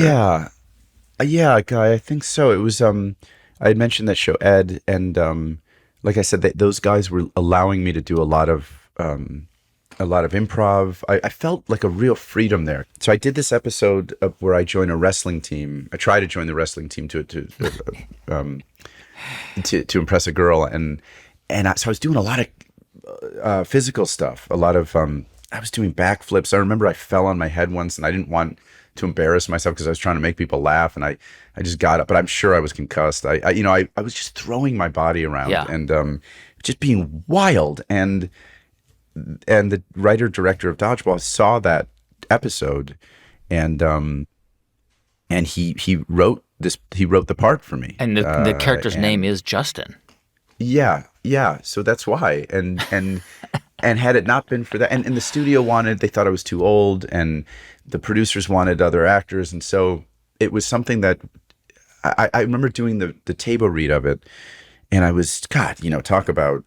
Speaker 2: Yeah, Guy, I think so. It was I had mentioned that show Ed, and like I said, those guys were allowing me to do a lot of improv. I felt like a real freedom there. So I did this episode where I joined a wrestling team. I tried to join the wrestling team to impress a girl, and so I was doing a lot of physical stuff. A lot of I was doing backflips. I remember I fell on my head once, and I didn't want to embarrass myself because I was trying to make people laugh, and I just got up. But I'm sure I was concussed. I was just throwing my body around and just being wild. And the writer director of Dodgeball saw that episode, and he wrote this. He wrote the part for me.
Speaker 1: And the character's name is Justin.
Speaker 2: Yeah. So that's why. And had it not been for that, and the studio they thought I was too old, and the producers wanted other actors, and so it was something that I remember doing the table read of it, and I was, God, talk about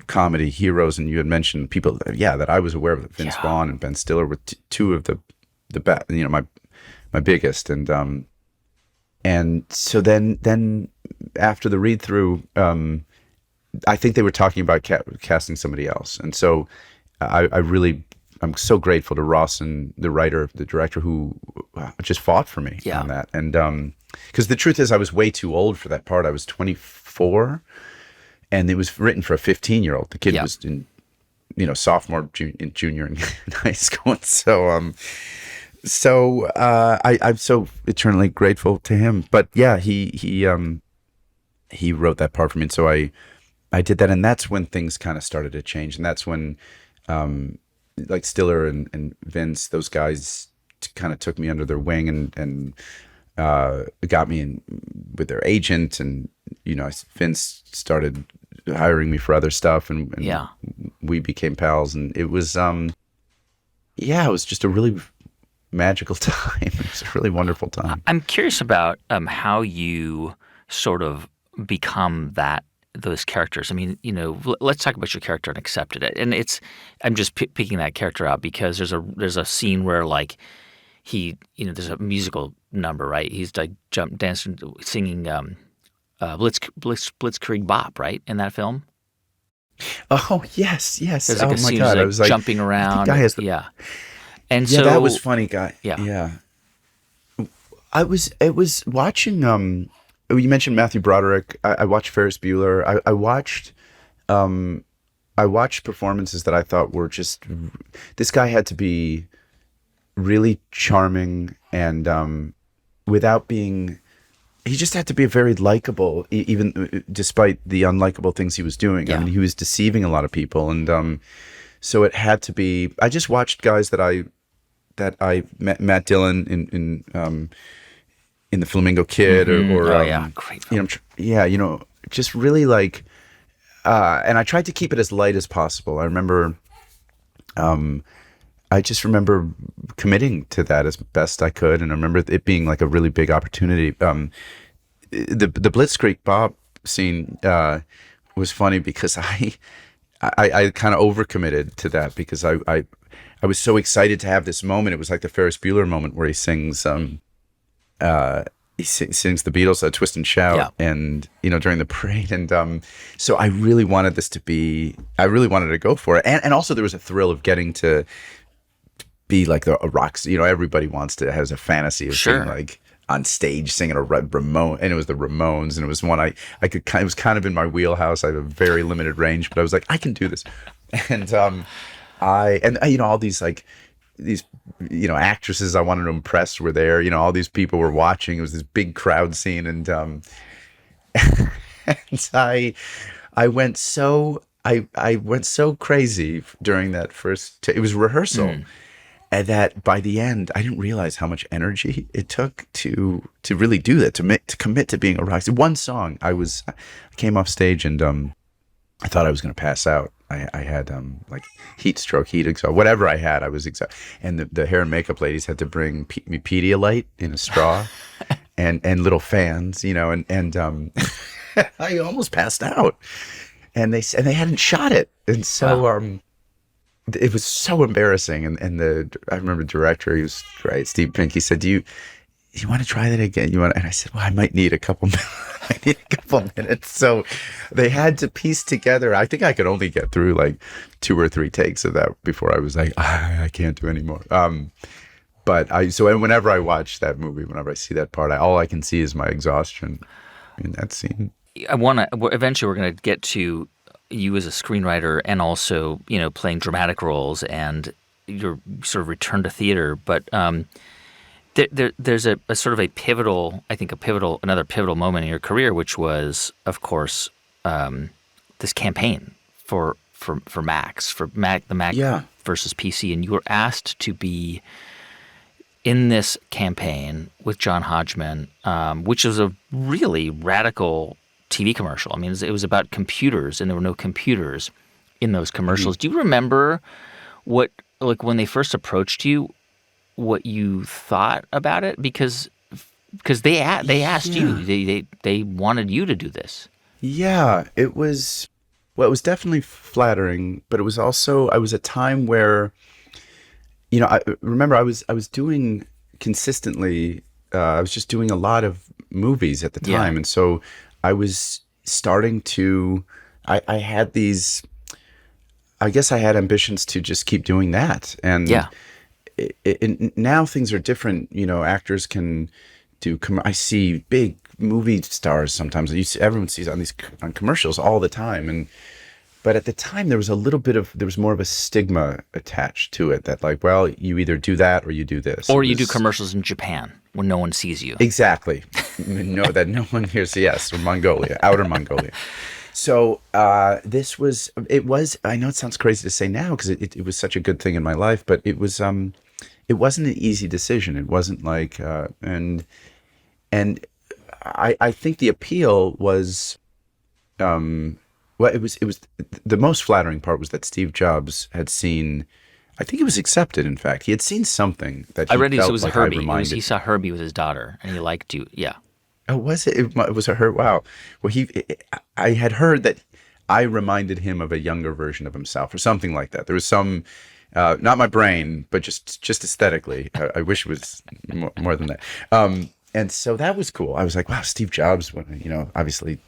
Speaker 2: comedy heroes, and you had mentioned people that I was aware of. Vince Vaughn and Ben Stiller were two of the best, my biggest, and so then after the read through, I think they were talking about casting somebody else, and so I'm so grateful to Ross and the director who just fought for me on that, and because the truth is I was way too old for that part. I was 24. And it was written for a 15-year-old. The kid was in, sophomore, junior in high school. And so I'm so eternally grateful to him. But yeah, he wrote that part for me, and so I did that, and that's when things kind of started to change, and that's when like Stiller and Vince, those guys kind of took me under their wing and got me in with their agent, and Vince started hiring me for other stuff, and we became pals, and it was it was just a really magical time. It was a really wonderful time.
Speaker 1: I'm curious about how you sort of become those characters. I mean, let's talk about your character and Accepted It. And I'm just picking that character out because there's a scene where, like, he, there's a musical number, right? He's like dancing, singing Blitzkrieg Bop, right, in that film?
Speaker 2: Oh, yes.
Speaker 1: There's like a scene God, I was like jumping around. And so
Speaker 2: that was funny, Guy.
Speaker 1: Yeah.
Speaker 2: I was watching. You mentioned Matthew Broderick. I watched Ferris Bueller. I watched performances that I thought were just. This guy had to be really charming, and without being. He just had to be very likable, even despite the unlikable things he was doing. I mean, he was deceiving a lot of people, and so it had to be. I just watched guys that I met, Matt Dillon in the Flamingo Kid, or
Speaker 1: great film.
Speaker 2: Just really like, and I tried to keep it as light as possible. I remember, I just remember committing to that as best I could, and I remember it being like a really big opportunity. The Blitzkrieg Bob scene was funny because I kind of overcommitted to that because I was so excited to have this moment. It was like the Ferris Bueller moment where he sings sings the Beatles Twist and Shout, and during the parade, and so I really wanted this to be. I really wanted to go for it, and also there was a thrill of getting to be like a rock. Everybody has a fantasy of being like on stage singing a Ramon, and it was the Ramones, and it was one I could. It was kind of in my wheelhouse. I have a very limited range, but I was like, I can do this, and all these actresses I wanted to impress were there. All these people were watching. It was this big crowd scene, and and I went so crazy during that first. It was rehearsal. And that by the end, I didn't realize how much energy it took to really do that, to commit to being a rock star. One song, I came off stage and I thought I was going to pass out. I had like heat stroke, whatever I had, I was exhausted. And the hair and makeup ladies had to bring me Pedialyte in a straw and little fans, and I almost passed out. And they hadn't shot it, and so. Wow. It was so embarrassing, and I remember the director, he was great, Steve Pink. He said, "Do you want to try that again? And I said, "Well, I might need a couple minutes." So they had to piece together. I think I could only get through like 2 or 3 takes of that before I was like, I can't do anymore. But whenever I watch that movie, whenever I see that part, all I can see is my exhaustion in that scene.
Speaker 1: Eventually we're going to get to you as a screenwriter and also, playing dramatic roles and your sort of return to theater. But there's a sort of another pivotal moment in your career, which was, of course, this campaign for Max, the Mac versus PC. And you were asked to be in this campaign with John Hodgman, which is a really radical TV commercial. I mean, it was about computers, and there were no computers in those commercials. Do you remember when they first approached you, what you thought about it? Because they asked you, they wanted you to do this.
Speaker 2: Yeah, it was definitely flattering, but it was also, I was a time where, I remember I was doing consistently, I was just doing a lot of movies at the time, and so I was starting to, I had these, I guess I had ambitions to just keep doing that. And now things are different. Actors can do, I see big movie stars sometimes. Everyone sees on commercials all the time. But at the time there was more of a stigma attached to it that well, you either do that or you do this.
Speaker 1: Or you do commercials in Japan when no one sees you.
Speaker 2: Exactly. That no one hears, or Mongolia, outer Mongolia. So it was, I know it sounds crazy to say now because it was such a good thing in my life, but it wasn't an easy decision. It wasn't like, and I think the appeal was, it was the most flattering part was that Steve Jobs had seen, I think it was accepted, in fact. He had seen something that he felt
Speaker 1: was
Speaker 2: like
Speaker 1: Herbie.
Speaker 2: I reminded.
Speaker 1: He saw Herbie with his daughter, and he liked you. Yeah.
Speaker 2: Oh, was it? It was a Herbie. Wow. Well, I had heard that I reminded him of a younger version of himself or something like that. There was some, not my brain, but just aesthetically. I wish it was more than that. And so that was cool. I was like, wow, Steve Jobs, obviously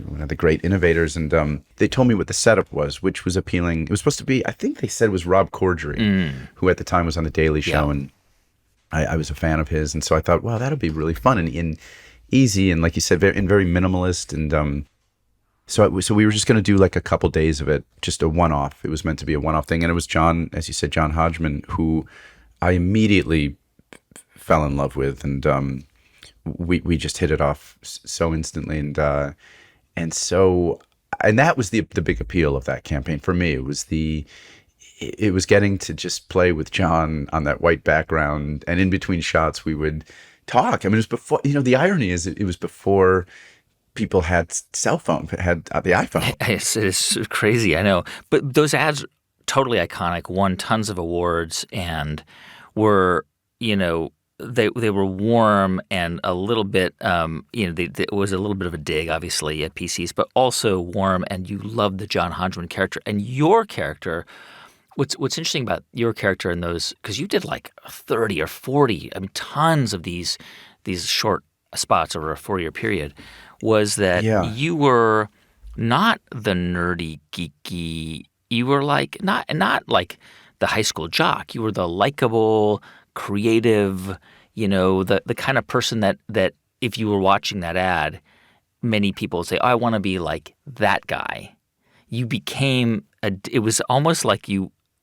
Speaker 2: one of the great innovators. And they told me what the setup was, which was appealing. It was supposed to be, I think they said it was Rob Corddry, who at the time was on The Daily Show. And I was a fan of his. And so I thought, wow, that'll be really fun and easy. And like you said, very minimalist. And so we were just going to do like a couple days of it, just a one-off. It was meant to be a one-off thing. And it was John, as you said, John Hodgman, who I immediately fell in love with. And we just hit it off so instantly, and that was the big appeal of that campaign for me. It was getting to just play with John on that white background, and in between shots we would talk. I mean, it was before, the irony is it was before people had cell phone, had the iPhone.
Speaker 1: It's crazy, I know, but those ads totally iconic, won tons of awards, and were they were warm and a little bit, it was a little bit of a dig, obviously, at PCs, but also warm, and you loved the John Hodgman character. And your character, what's interesting about your character in those, because you did like 30 or 40, I mean, tons of these short spots over a 4-year period, was that you were not the nerdy, geeky, you were like, not like the high school jock, you were the likable, creative, the kind of person that if you were watching that ad, many people would say, oh, I want to be like that guy. You became it was almost like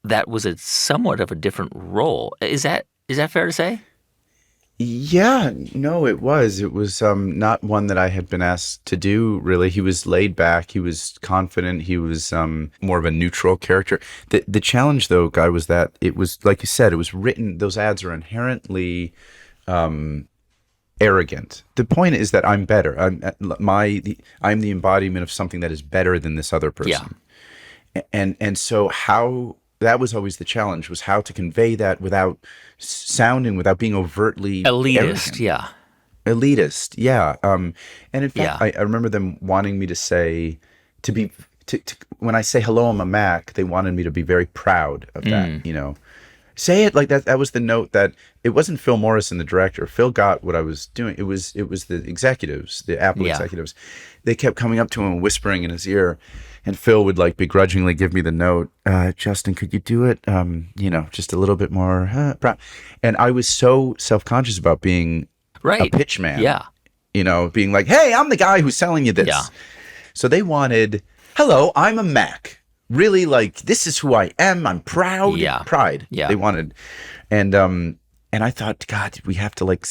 Speaker 1: that was a somewhat of a different role. Is that fair to say?
Speaker 2: Yeah, no, it was. It was not one that I had been asked to do, really. He was laid back. He was confident. He was more of a neutral character. The challenge, though, Guy, was that it was, like you said, it was written, those ads are inherently arrogant. The point is that I'm better. I'm the embodiment of something that is better than this other person. Yeah. And so that was always the challenge, was how to convey that without being overtly
Speaker 1: elitist.
Speaker 2: Arrogant.
Speaker 1: Yeah.
Speaker 2: Elitist. Yeah. And in fact, I remember them wanting me to say, when I say, hello, I'm a Mac, they wanted me to be very proud of that, Say it like that. That was the note that it wasn't Phil Morrison, the director. Phil got what I was doing. It was the executives, the Apple executives. They kept coming up to him and whispering in his ear. And Phil would like begrudgingly give me the note, Justin, could you do it, just a little bit more proud? And I was so self-conscious about being a pitch man. Yeah. Being like, hey, I'm the guy who's selling you this. Yeah. So they wanted, hello, I'm a Mac. Really, like, this is who I am. I'm proud. Yeah. Pride. Yeah. They wanted. And I thought, God, we have to, like,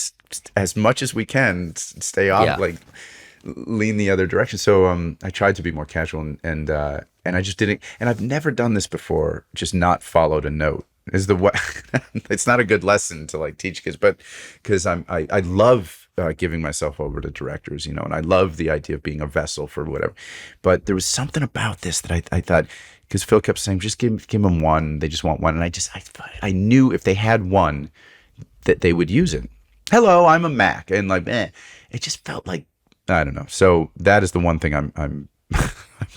Speaker 2: as much as we can, stay off, like, lean the other direction. So I tried to be more casual and I just didn't. And I've never done this before. Just not followed a note is the what. It's not a good lesson to like teach kids, but because I love giving myself over to directors, and I love the idea of being a vessel for whatever. But there was something about this that I thought, because Phil kept saying, just give them one. They just want one, and I knew if they had one, that they would use it. Hello, I'm a Mac, and like, it just felt like. I don't know. So that is the one thing I'm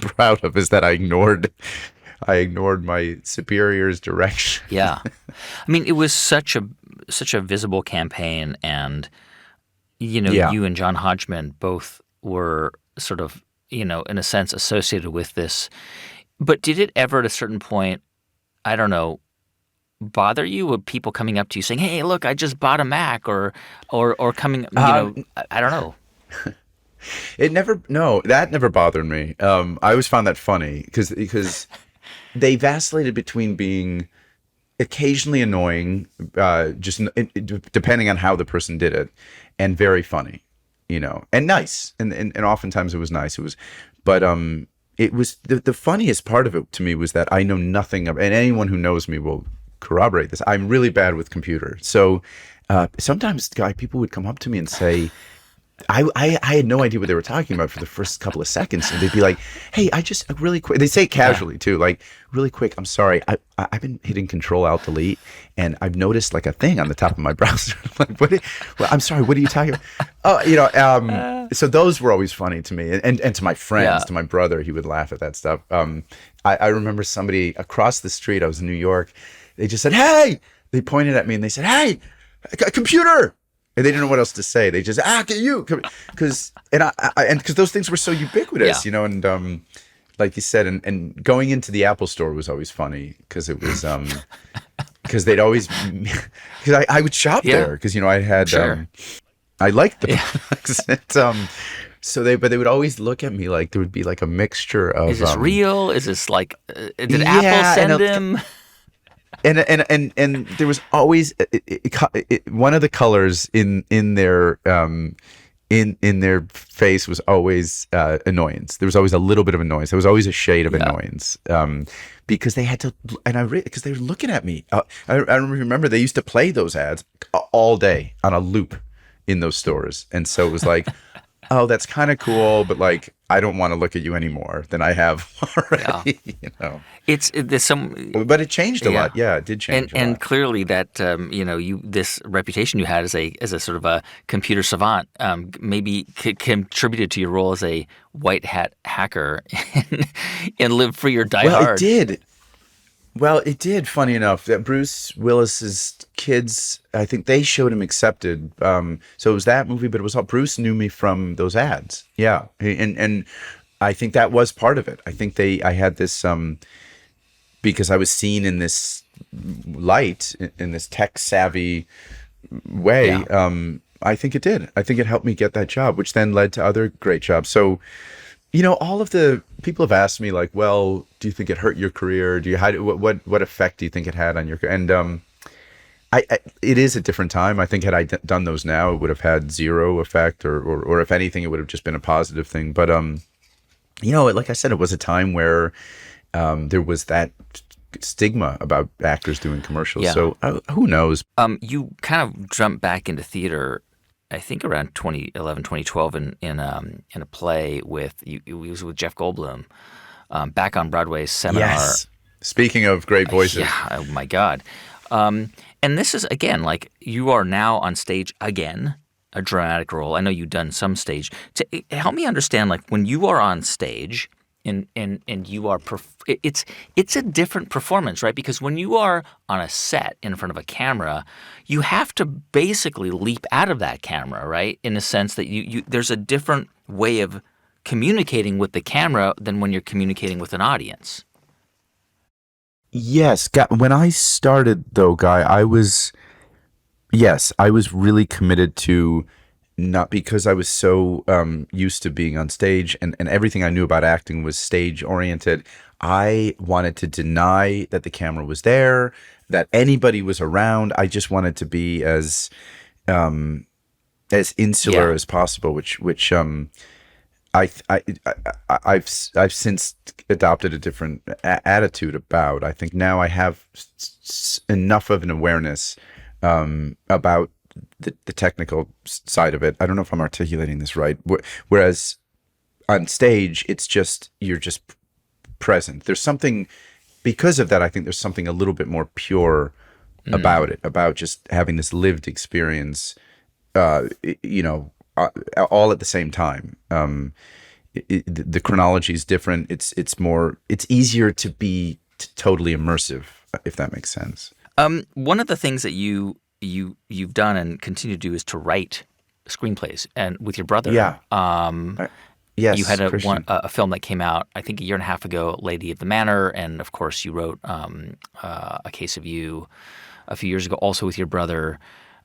Speaker 2: proud of, is that I ignored my superior's direction.
Speaker 1: Yeah. I mean, it was such a visible campaign, and you and John Hodgman both were sort of, in a sense associated with this. But did it ever at a certain point, I don't know, bother you with people coming up to you saying, "Hey, look, I just bought a Mac," or coming, I don't know.
Speaker 2: That never bothered me. I always found that funny because they vacillated between being occasionally annoying, just depending on how the person did it, and very funny, and nice. And oftentimes it was nice. But it was the funniest part of it to me was that I know nothing of, and anyone who knows me will corroborate this. I'm really bad with computers. So sometimes people would come up to me and say, I had no idea what they were talking about for the first couple of seconds, and they'd be like, "Hey, I just really quick." They say it casually too, like, "Really quick, I'm sorry, I've been hitting Control-Alt-Delete, and I've noticed like a thing on the top of my browser." Like, I'm sorry, what are you talking about? So those were always funny to me, and to my friends, to my brother, he would laugh at that stuff. I remember somebody across the street. I was in New York. They just said, "Hey!" They pointed at me and they said, "Hey, a computer!" And they didn't know what else to say. They just get you, because those things were so ubiquitous, And like you said, and going into the Apple store was always funny because it was because they'd always because I would shop there because I had I liked the products. So they would always look at me like there would be like a mixture of,
Speaker 1: is this real? Is this like did Apple send him?
Speaker 2: And there was always one of the colors in their in their face was always annoyance. There was always a little bit of annoyance. There was always a shade of annoyance because they had to, and because they were looking at me. I remember they used to play those ads all day on a loop in those stores, and so it was like, oh, that's kind of cool, but like I don't want to look at you anymore than I have already.
Speaker 1: There's some,
Speaker 2: but it changed a lot. Yeah, it did change.
Speaker 1: And clearly that this reputation you had as a sort of a computer savant maybe contributed to your role as a white hat hacker in Live Free or Die Hard.
Speaker 2: Well, it did. Funny enough, that Bruce Willis's kids, I think they showed him Accepted. So it was that movie, but it was all Bruce knew me from those ads. Yeah, and I think that was part of it. I think I had this because I was seen in this light, in this tech savvy way. Yeah. I think it did. I think it helped me get that job, which then led to other great jobs. So. All of the people have asked me, like, well, do you think it hurt your career? What effect do you think it had on your career? And it is a different time. I think had I done those now, it would have had zero effect, or if anything, it would have just been a positive thing. But like I said, it was a time where there was that stigma about actors doing commercials. Yeah. So who knows?
Speaker 1: You kind of jumped back into theater. I think around 2011, 2012 in a play with he was with Jeff Goldblum, back on Broadway's Seminar.
Speaker 2: Yes. Speaking of great voices.
Speaker 1: Yeah, oh my God. And this is, again, like you are now on stage again, a dramatic role. I know you've done some stage. Help me understand, like when you are on stage and you are it's a different performance, right? Because when you are on a set in front of a camera, you have to basically leap out of that camera, right? In a sense that you there's a different way of communicating with the camera than when you're communicating with an audience.
Speaker 2: Yes, when I started though, Guy, I was really committed to. Not because I was so used to being on stage and everything I knew about acting was stage oriented. I wanted to deny that the camera was there, that anybody was around. I just wanted to be as insular as possible, which I've since adopted a different attitude about. I think now I have enough of an awareness about the technical side of it. I don't know if I'm articulating this right. Whereas on stage, it's just you're just present. There's something because of that. I think there's something a little bit more pure about it, about just having this lived experience. All at the same time. The chronology is different. It's easier to be totally immersive, if that makes sense.
Speaker 1: One of the things that you've done and continue to do is to write screenplays, and with your brother. Yeah.
Speaker 2: Yes.
Speaker 1: You had a film that came out, I think, a year and a half ago, Lady of the Manor, and of course you wrote A Case of You a few years ago, also with your brother.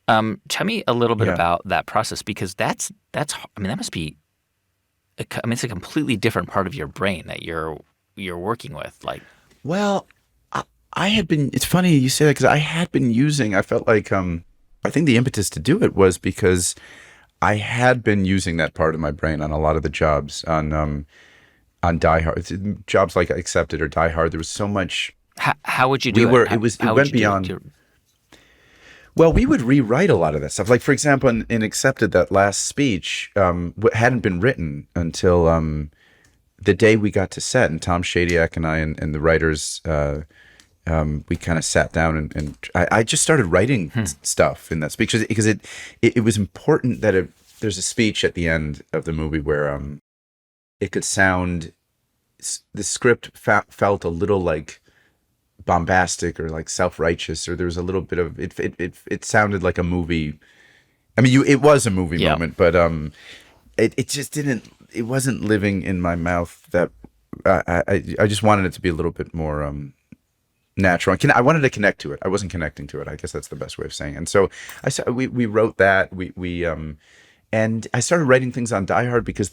Speaker 1: Tell me a little bit about that process, because that must be. It's a completely different part of your brain that you're working with. Like,
Speaker 2: well. I had been, it's funny you say that because I had been I felt like, I think the impetus to do it was because I had been using that part of my brain on a lot of the jobs on Die Hard, jobs like Accepted or Die Hard. There was so much.
Speaker 1: How would you do it?
Speaker 2: It went beyond. Well, we would rewrite a lot of that stuff. Like, for example, in Accepted, that last speech hadn't been written until the day we got to set, and Tom Shadyac and I and the writers, we kind of sat down and I just started writing stuff in that speech because it was important that there's a speech at the end of the movie where it could sound, the script felt a little like bombastic or like self-righteous, or there was a little bit of it sounded like a movie. I mean, it was a movie moment, but it just didn't. It wasn't living in my mouth. That I just wanted it to be a little bit more natural. I wanted to connect to it. I wasn't connecting to it. I guess that's the best way of saying it. And so we wrote that. And I started writing things on Die Hard because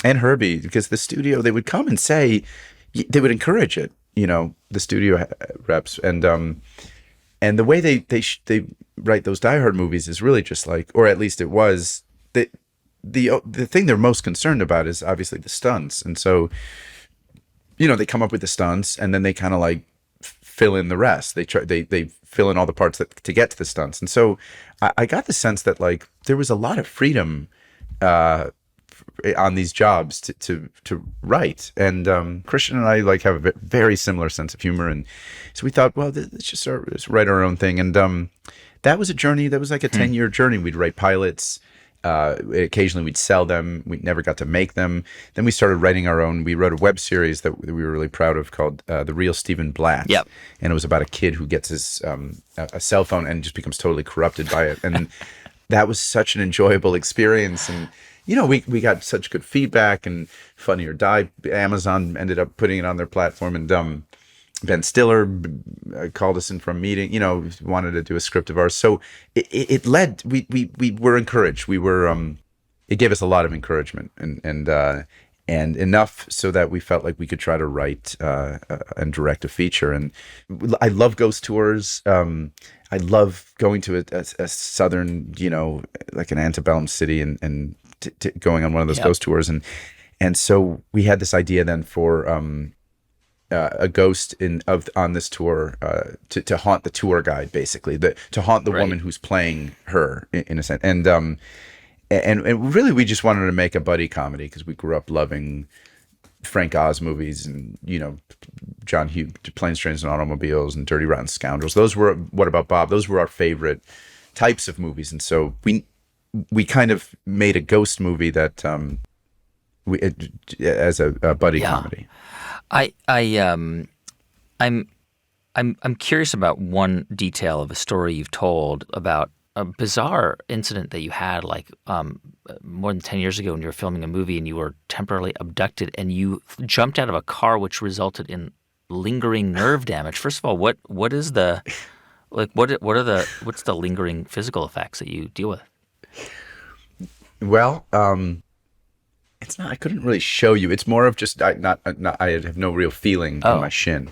Speaker 2: and Herbie, because the studio, they would come and say, they would encourage it. The studio reps, and the way they write those Die Hard movies is really just like, or at least it was, the thing they're most concerned about is obviously the stunts, and so they come up with the stunts and then they kind of like fill in the rest. They fill in all the parts to get to the stunts, and so I got the sense that like there was a lot of freedom on these jobs to write. And Christian and I like have a very similar sense of humor, and so we thought, well, let's write our own thing. And that was a journey. That was like a 10-year journey. We'd write pilots. Occasionally we'd sell them. We never got to make them. Then we started writing our own. We wrote a web series that we were really proud of called The Real Stephen Blatt.
Speaker 1: Yep.
Speaker 2: And it was about a kid who gets his a cell phone and just becomes totally corrupted by it. And that was such an enjoyable experience. And, we got such good feedback, and Funny or Die, Amazon ended up putting it on their platform. And Ben Stiller called us in for a meeting, wanted to do a script of ours. So it led, we were encouraged. We were, it gave us a lot of encouragement and enough so that we felt like we could try to write and direct a feature. And I love ghost tours. I love going to a southern, like an antebellum city and going on one of those ghost tours. And so we had this idea then for, a ghost on this tour to haunt the tour guide, basically, to haunt the woman who's playing her in a sense. And really we just wanted to make a buddy comedy because we grew up loving Frank Oz movies and John Hughes, Planes, Trains, and Automobiles, and Dirty Rotten Scoundrels. Those were What About Bob? Those were our favorite types of movies, and so we kind of made a ghost movie that as a buddy comedy.
Speaker 1: I'm curious about one detail of a story you've told about a bizarre incident that you had more than 10 years ago when you were filming a movie and you were temporarily abducted and you jumped out of a car, which resulted in lingering nerve damage. First of all, what's the lingering physical effects that you deal with?
Speaker 2: Well, it's not. I couldn't really show you. It's more of just I have no real feeling in my shin,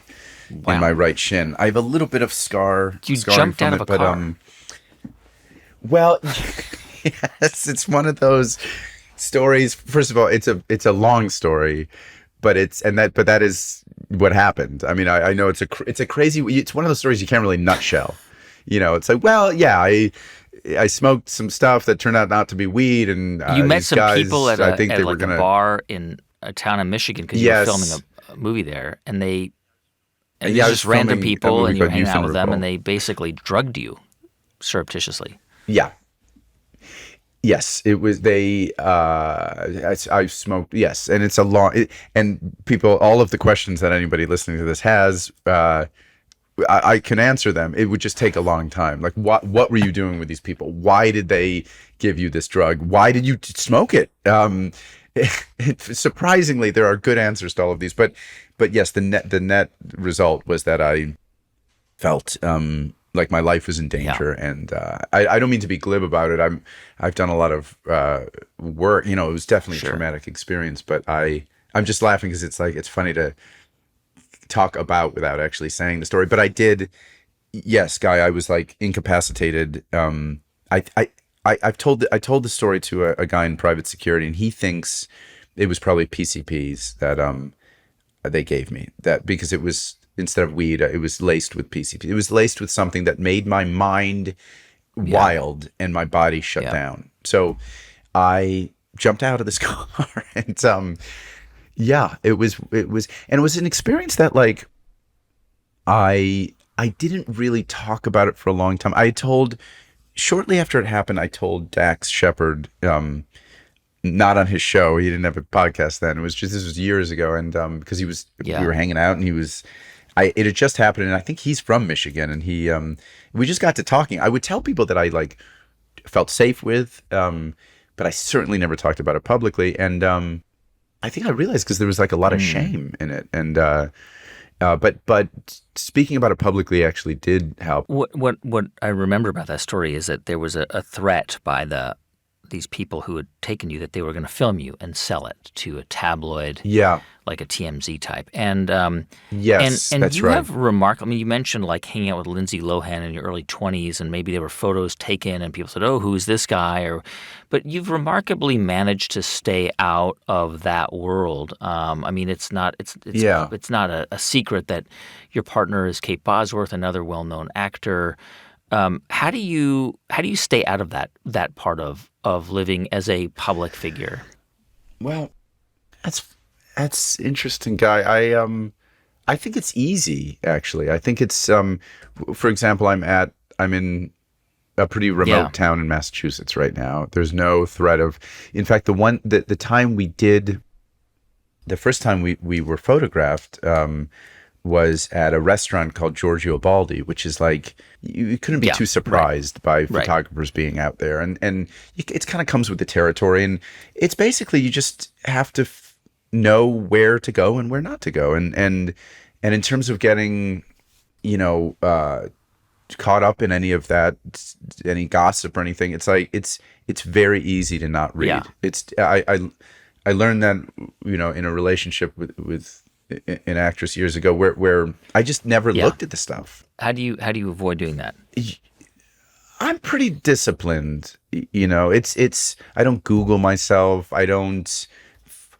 Speaker 2: in my right shin. I have a little bit of scar.
Speaker 1: You jumped out of a car.
Speaker 2: Well, yes, it's one of those stories. First of all, it's a long story, but that is what happened. I mean, I know it's a crazy. It's one of those stories you can't really nutshell. It's like, well, yeah, I smoked some stuff that turned out not to be weed, and
Speaker 1: you met some
Speaker 2: guys,
Speaker 1: people at
Speaker 2: a
Speaker 1: bar in a town in Michigan because you were filming a movie there, and they're just random people, and you were hanging out with them, and they basically drugged you surreptitiously.
Speaker 2: Yeah. Yes, it was. I smoked. Yes, and it's a long. And people, all of the questions that anybody listening to this has. I can answer them. It would just take a long time. Like, what were you doing with these people? Why did they give you this drug? Why did you smoke it? Surprisingly, there are good answers to all of these. But yes, the net result was that I felt like my life was in danger, and I don't mean to be glib about it. I've done a lot of work. It was definitely a traumatic experience. But I'm just laughing because it's funny to talk about without actually saying the story. But I did, yes, Guy, I was like incapacitated. I told the story to a guy in private security, and he thinks it was probably PCPs that they gave me, that because it was, instead of weed, it was laced with PCP. It was laced with something that made my mind wild and my body shut down. So I jumped out of this car and it was an experience that like I didn't really talk about it for a long time. Shortly after it happened, I told Dax Shepard, not on his show. He didn't have a podcast then. This was years ago. And because we were hanging out, and it had just happened. And I think he's from Michigan, and we just got to talking. I would tell people that I like felt safe with, but I certainly never talked about it publicly. And I think I realized because there was like a lot of shame in it. And but speaking about it publicly actually did help.
Speaker 1: What I remember about that story is that there was a threat by these people who had taken you that they were going to film you and sell it to a tabloid, like a TMZ type. And
Speaker 2: yes,
Speaker 1: and
Speaker 2: that's
Speaker 1: you
Speaker 2: right.
Speaker 1: have remarkable. I mean, you mentioned like hanging out with Lindsay Lohan in your early 20s, and maybe there were photos taken, and people said, "Oh, who's this guy?" But you've remarkably managed to stay out of that world. I mean, it's not a secret that your partner is Kate Bosworth, another well-known actor. How do you stay out of that part of living as a public figure?
Speaker 2: Well, that's interesting, Guy. I think it's easy, actually. I think it's for example, I'm in a pretty remote town in Massachusetts right now. There's no threat of, in fact, the time we did, the first time we were photographed was at a restaurant called Giorgio Baldi, which is like, you couldn't be too surprised by photographers being out there. And it kind of comes with the territory. And it's basically, you just have to know where to go and where not to go. And in terms of getting, caught up in any of that, any gossip or anything, it's like, it's very easy to not read. I learned that, in a relationship with an actress years ago where I just never looked at the stuff.
Speaker 1: How do you avoid doing that?
Speaker 2: I'm pretty disciplined. It's I don't Google myself. I don't,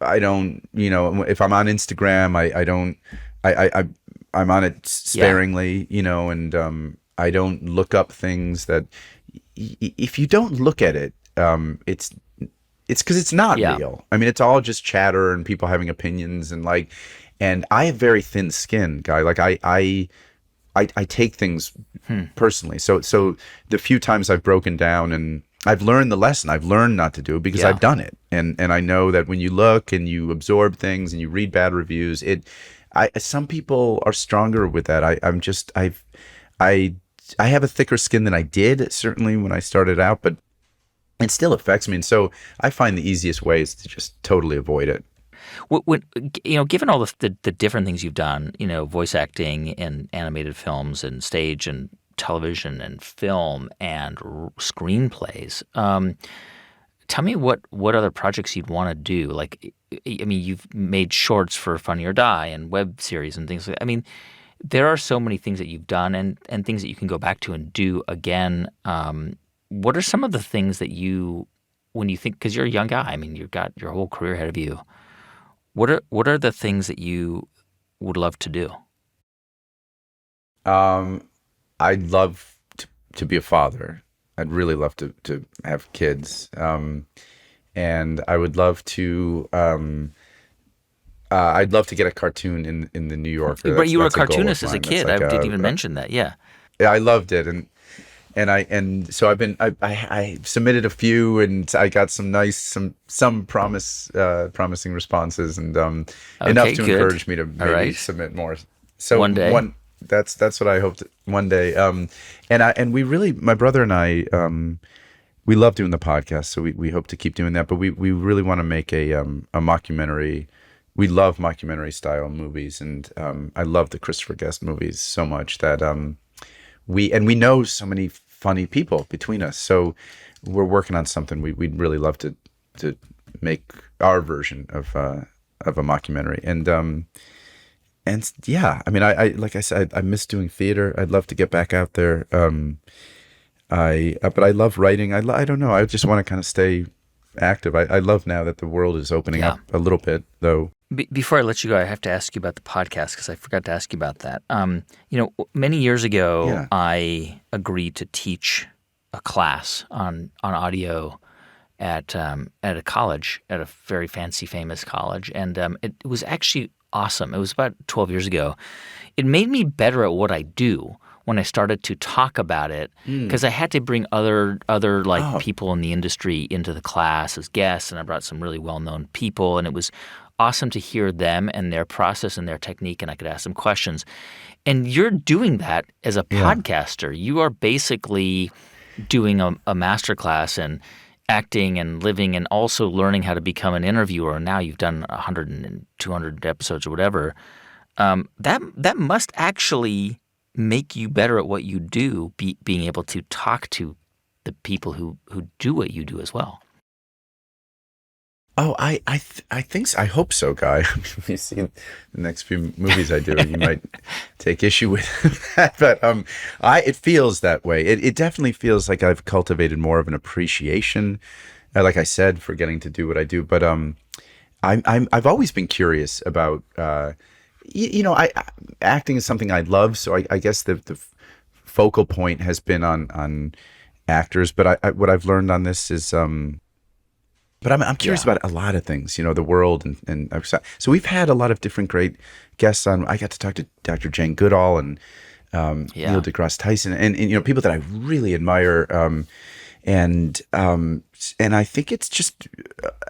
Speaker 2: if I'm on Instagram, I'm on it sparingly, and I don't look up things that, if you don't look at it, it's because it's not real. I mean, it's all just chatter and people having opinions and I have very thin skin, Guy. Like I take things personally. So the few times I've broken down and I've learned the lesson, I've learned not to do it because I've done it. And I know that when you look and you absorb things and you read bad reviews, some people are stronger with that. I have a thicker skin than I did, certainly when I started out, but it still affects me. And so I find the easiest way is to just totally avoid it.
Speaker 1: Given all the different things you've done, voice acting in animated films and stage and television and film and screenplays, tell me what other projects you'd want to do. Like, I mean, you've made shorts for Funny or Die and web series and things like that. I mean, there are so many things that you've done and things that you can go back to and do again. What are some of the things that when you think, because you're a young guy, I mean, you've got your whole career ahead of you. What are the things that you would love to do?
Speaker 2: I'd love to be a father. I'd really love to have kids. And I would love to. I'd love to get a cartoon in the New Yorker.
Speaker 1: But you were a cartoonist as a kid. I didn't even mention that. Yeah.
Speaker 2: Yeah, I loved it, and so I submitted a few, and I got some promising responses, and enough to encourage me to maybe submit more. So
Speaker 1: one day,
Speaker 2: that's what I hope one day. And we really, my brother and I, we love doing the podcast, so we hope to keep doing that. But we really want to make a mockumentary. We love mockumentary style movies, and I love the Christopher Guest movies so much that we know so many funny people between us. So we're working on something. We'd really love to make our version of a mockumentary. And yeah, I mean, I like I said, I miss doing theater. I'd love to get back out there. But I love writing. I don't know. I just want to kind of stay active. I love now that the world is opening up a little bit, though.
Speaker 1: Before I let you go, I have to ask you about the podcast because I forgot to ask you about that. Many years ago, I agreed to teach a class on audio at a college, at a very fancy, famous college, and it was actually awesome. It was about 12 years ago. It made me better at what I do when I started to talk about it, because I had to bring other people in the industry into the class as guests, and I brought some really well-known people, and it was awesome to hear them and their process and their technique, and I could ask them questions. And you're doing that as a podcaster. You are basically doing a masterclass and acting and living and also learning how to become an interviewer. Now you've done 100 and 200 episodes or whatever. That must actually make you better at what you do, being able to talk to the people who do what you do as well.
Speaker 2: Oh, I think so. I hope so, Guy. If you see the next few movies I do, you might take issue with that. But it feels that way. It definitely feels like I've cultivated more of an appreciation, like I said, for getting to do what I do. But I've always been curious about, acting is something I love. So I guess the focal point has been on actors. But what I've learned on this is But I'm curious about a lot of things, the world, and so we've had a lot of different great guests on. I got to talk to Dr. Jane Goodall and Neil deGrasse Tyson, and people that I really admire, and I think it's just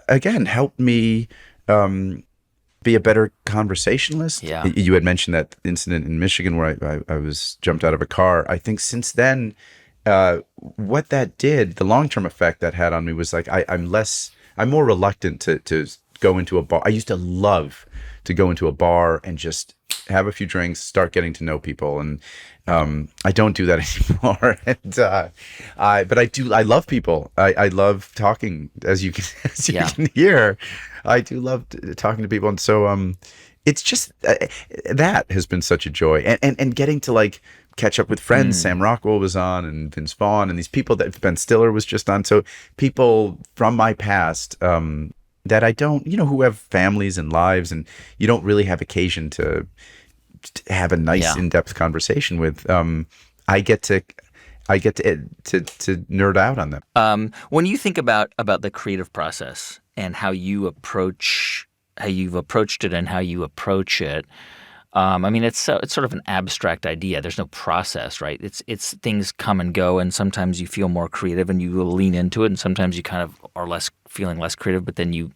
Speaker 2: again helped me be a better conversationalist.
Speaker 1: Yeah.
Speaker 2: You had mentioned that incident in Michigan where I was jumped out of a car. I think since then, what that did, the long-term effect that had on me was like I'm more reluctant to go into a bar. I used to love to go into a bar and just have a few drinks, start getting to know people, and I don't do that anymore. And I love people. I love talking, as you can hear. I do love talking to people, and so it's just that has been such a joy, and getting to like catch up with friends. Sam Rockwell was on, and Vince Vaughn, and these people that Ben Stiller was just on. So people from my past that I don't, who have families and lives, and you don't really have occasion to have a nice in-depth conversation with. I get to nerd out on them.
Speaker 1: When you think about the creative process and how you've approached it and how you approach it, it's sort of an abstract idea. There's no process, right? It's things come and go, and sometimes you feel more creative and you will lean into it, and sometimes you kind of are feeling less creative, but then you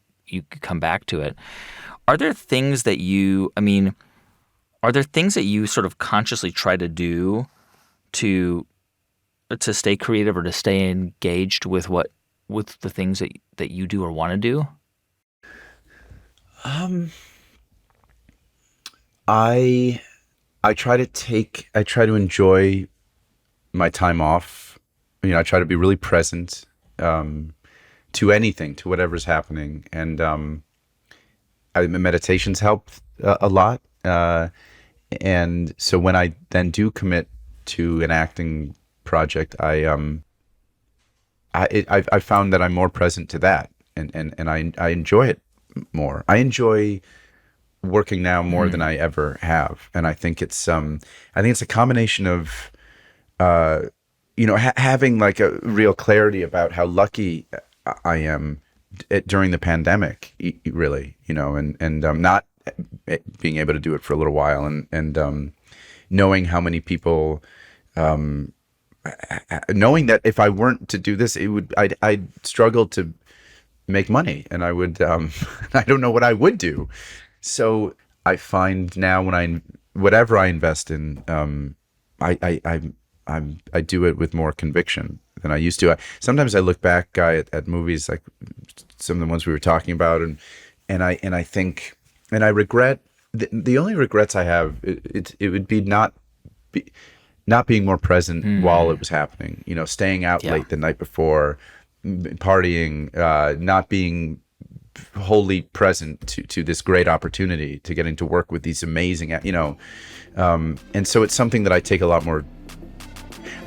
Speaker 1: come back to it. Are there things that you sort of consciously try to do to stay creative or to stay engaged with the things that you do or want to do?
Speaker 2: I try to enjoy my time off. I try to be really present to anything, to whatever's happening, and meditations help a lot. And so when I then do commit to an acting project, I found that I'm more present to that, and I enjoy it more. I enjoy working now more than I ever have, and I think it's a combination of having like a real clarity about how lucky I am during the pandemic, really, and not being able to do it for a little while, and knowing how many people, knowing that if I weren't to do this, I'd struggle to make money, and I would I don't know what I would do. So I find now whatever I invest in, I do it with more conviction than I used to. Sometimes I look back, at movies like some of the ones we were talking about, and I think, and I regret the only regrets I have. It would be not being more present while it was happening. Staying out late the night before, partying, not being wholly present to this great opportunity, to getting to work with these amazing, and so it's something that I take a lot more.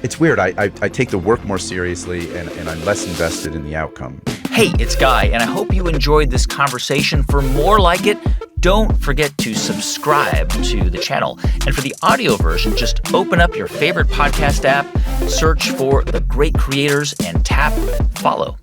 Speaker 2: It's weird. I take the work more seriously, and I'm less invested in the outcome.
Speaker 1: Hey, it's Guy, and I hope you enjoyed this conversation. For more like it, don't forget to subscribe to the channel. And for the audio version, just open up your favorite podcast app, search for The Great Creators, and tap follow.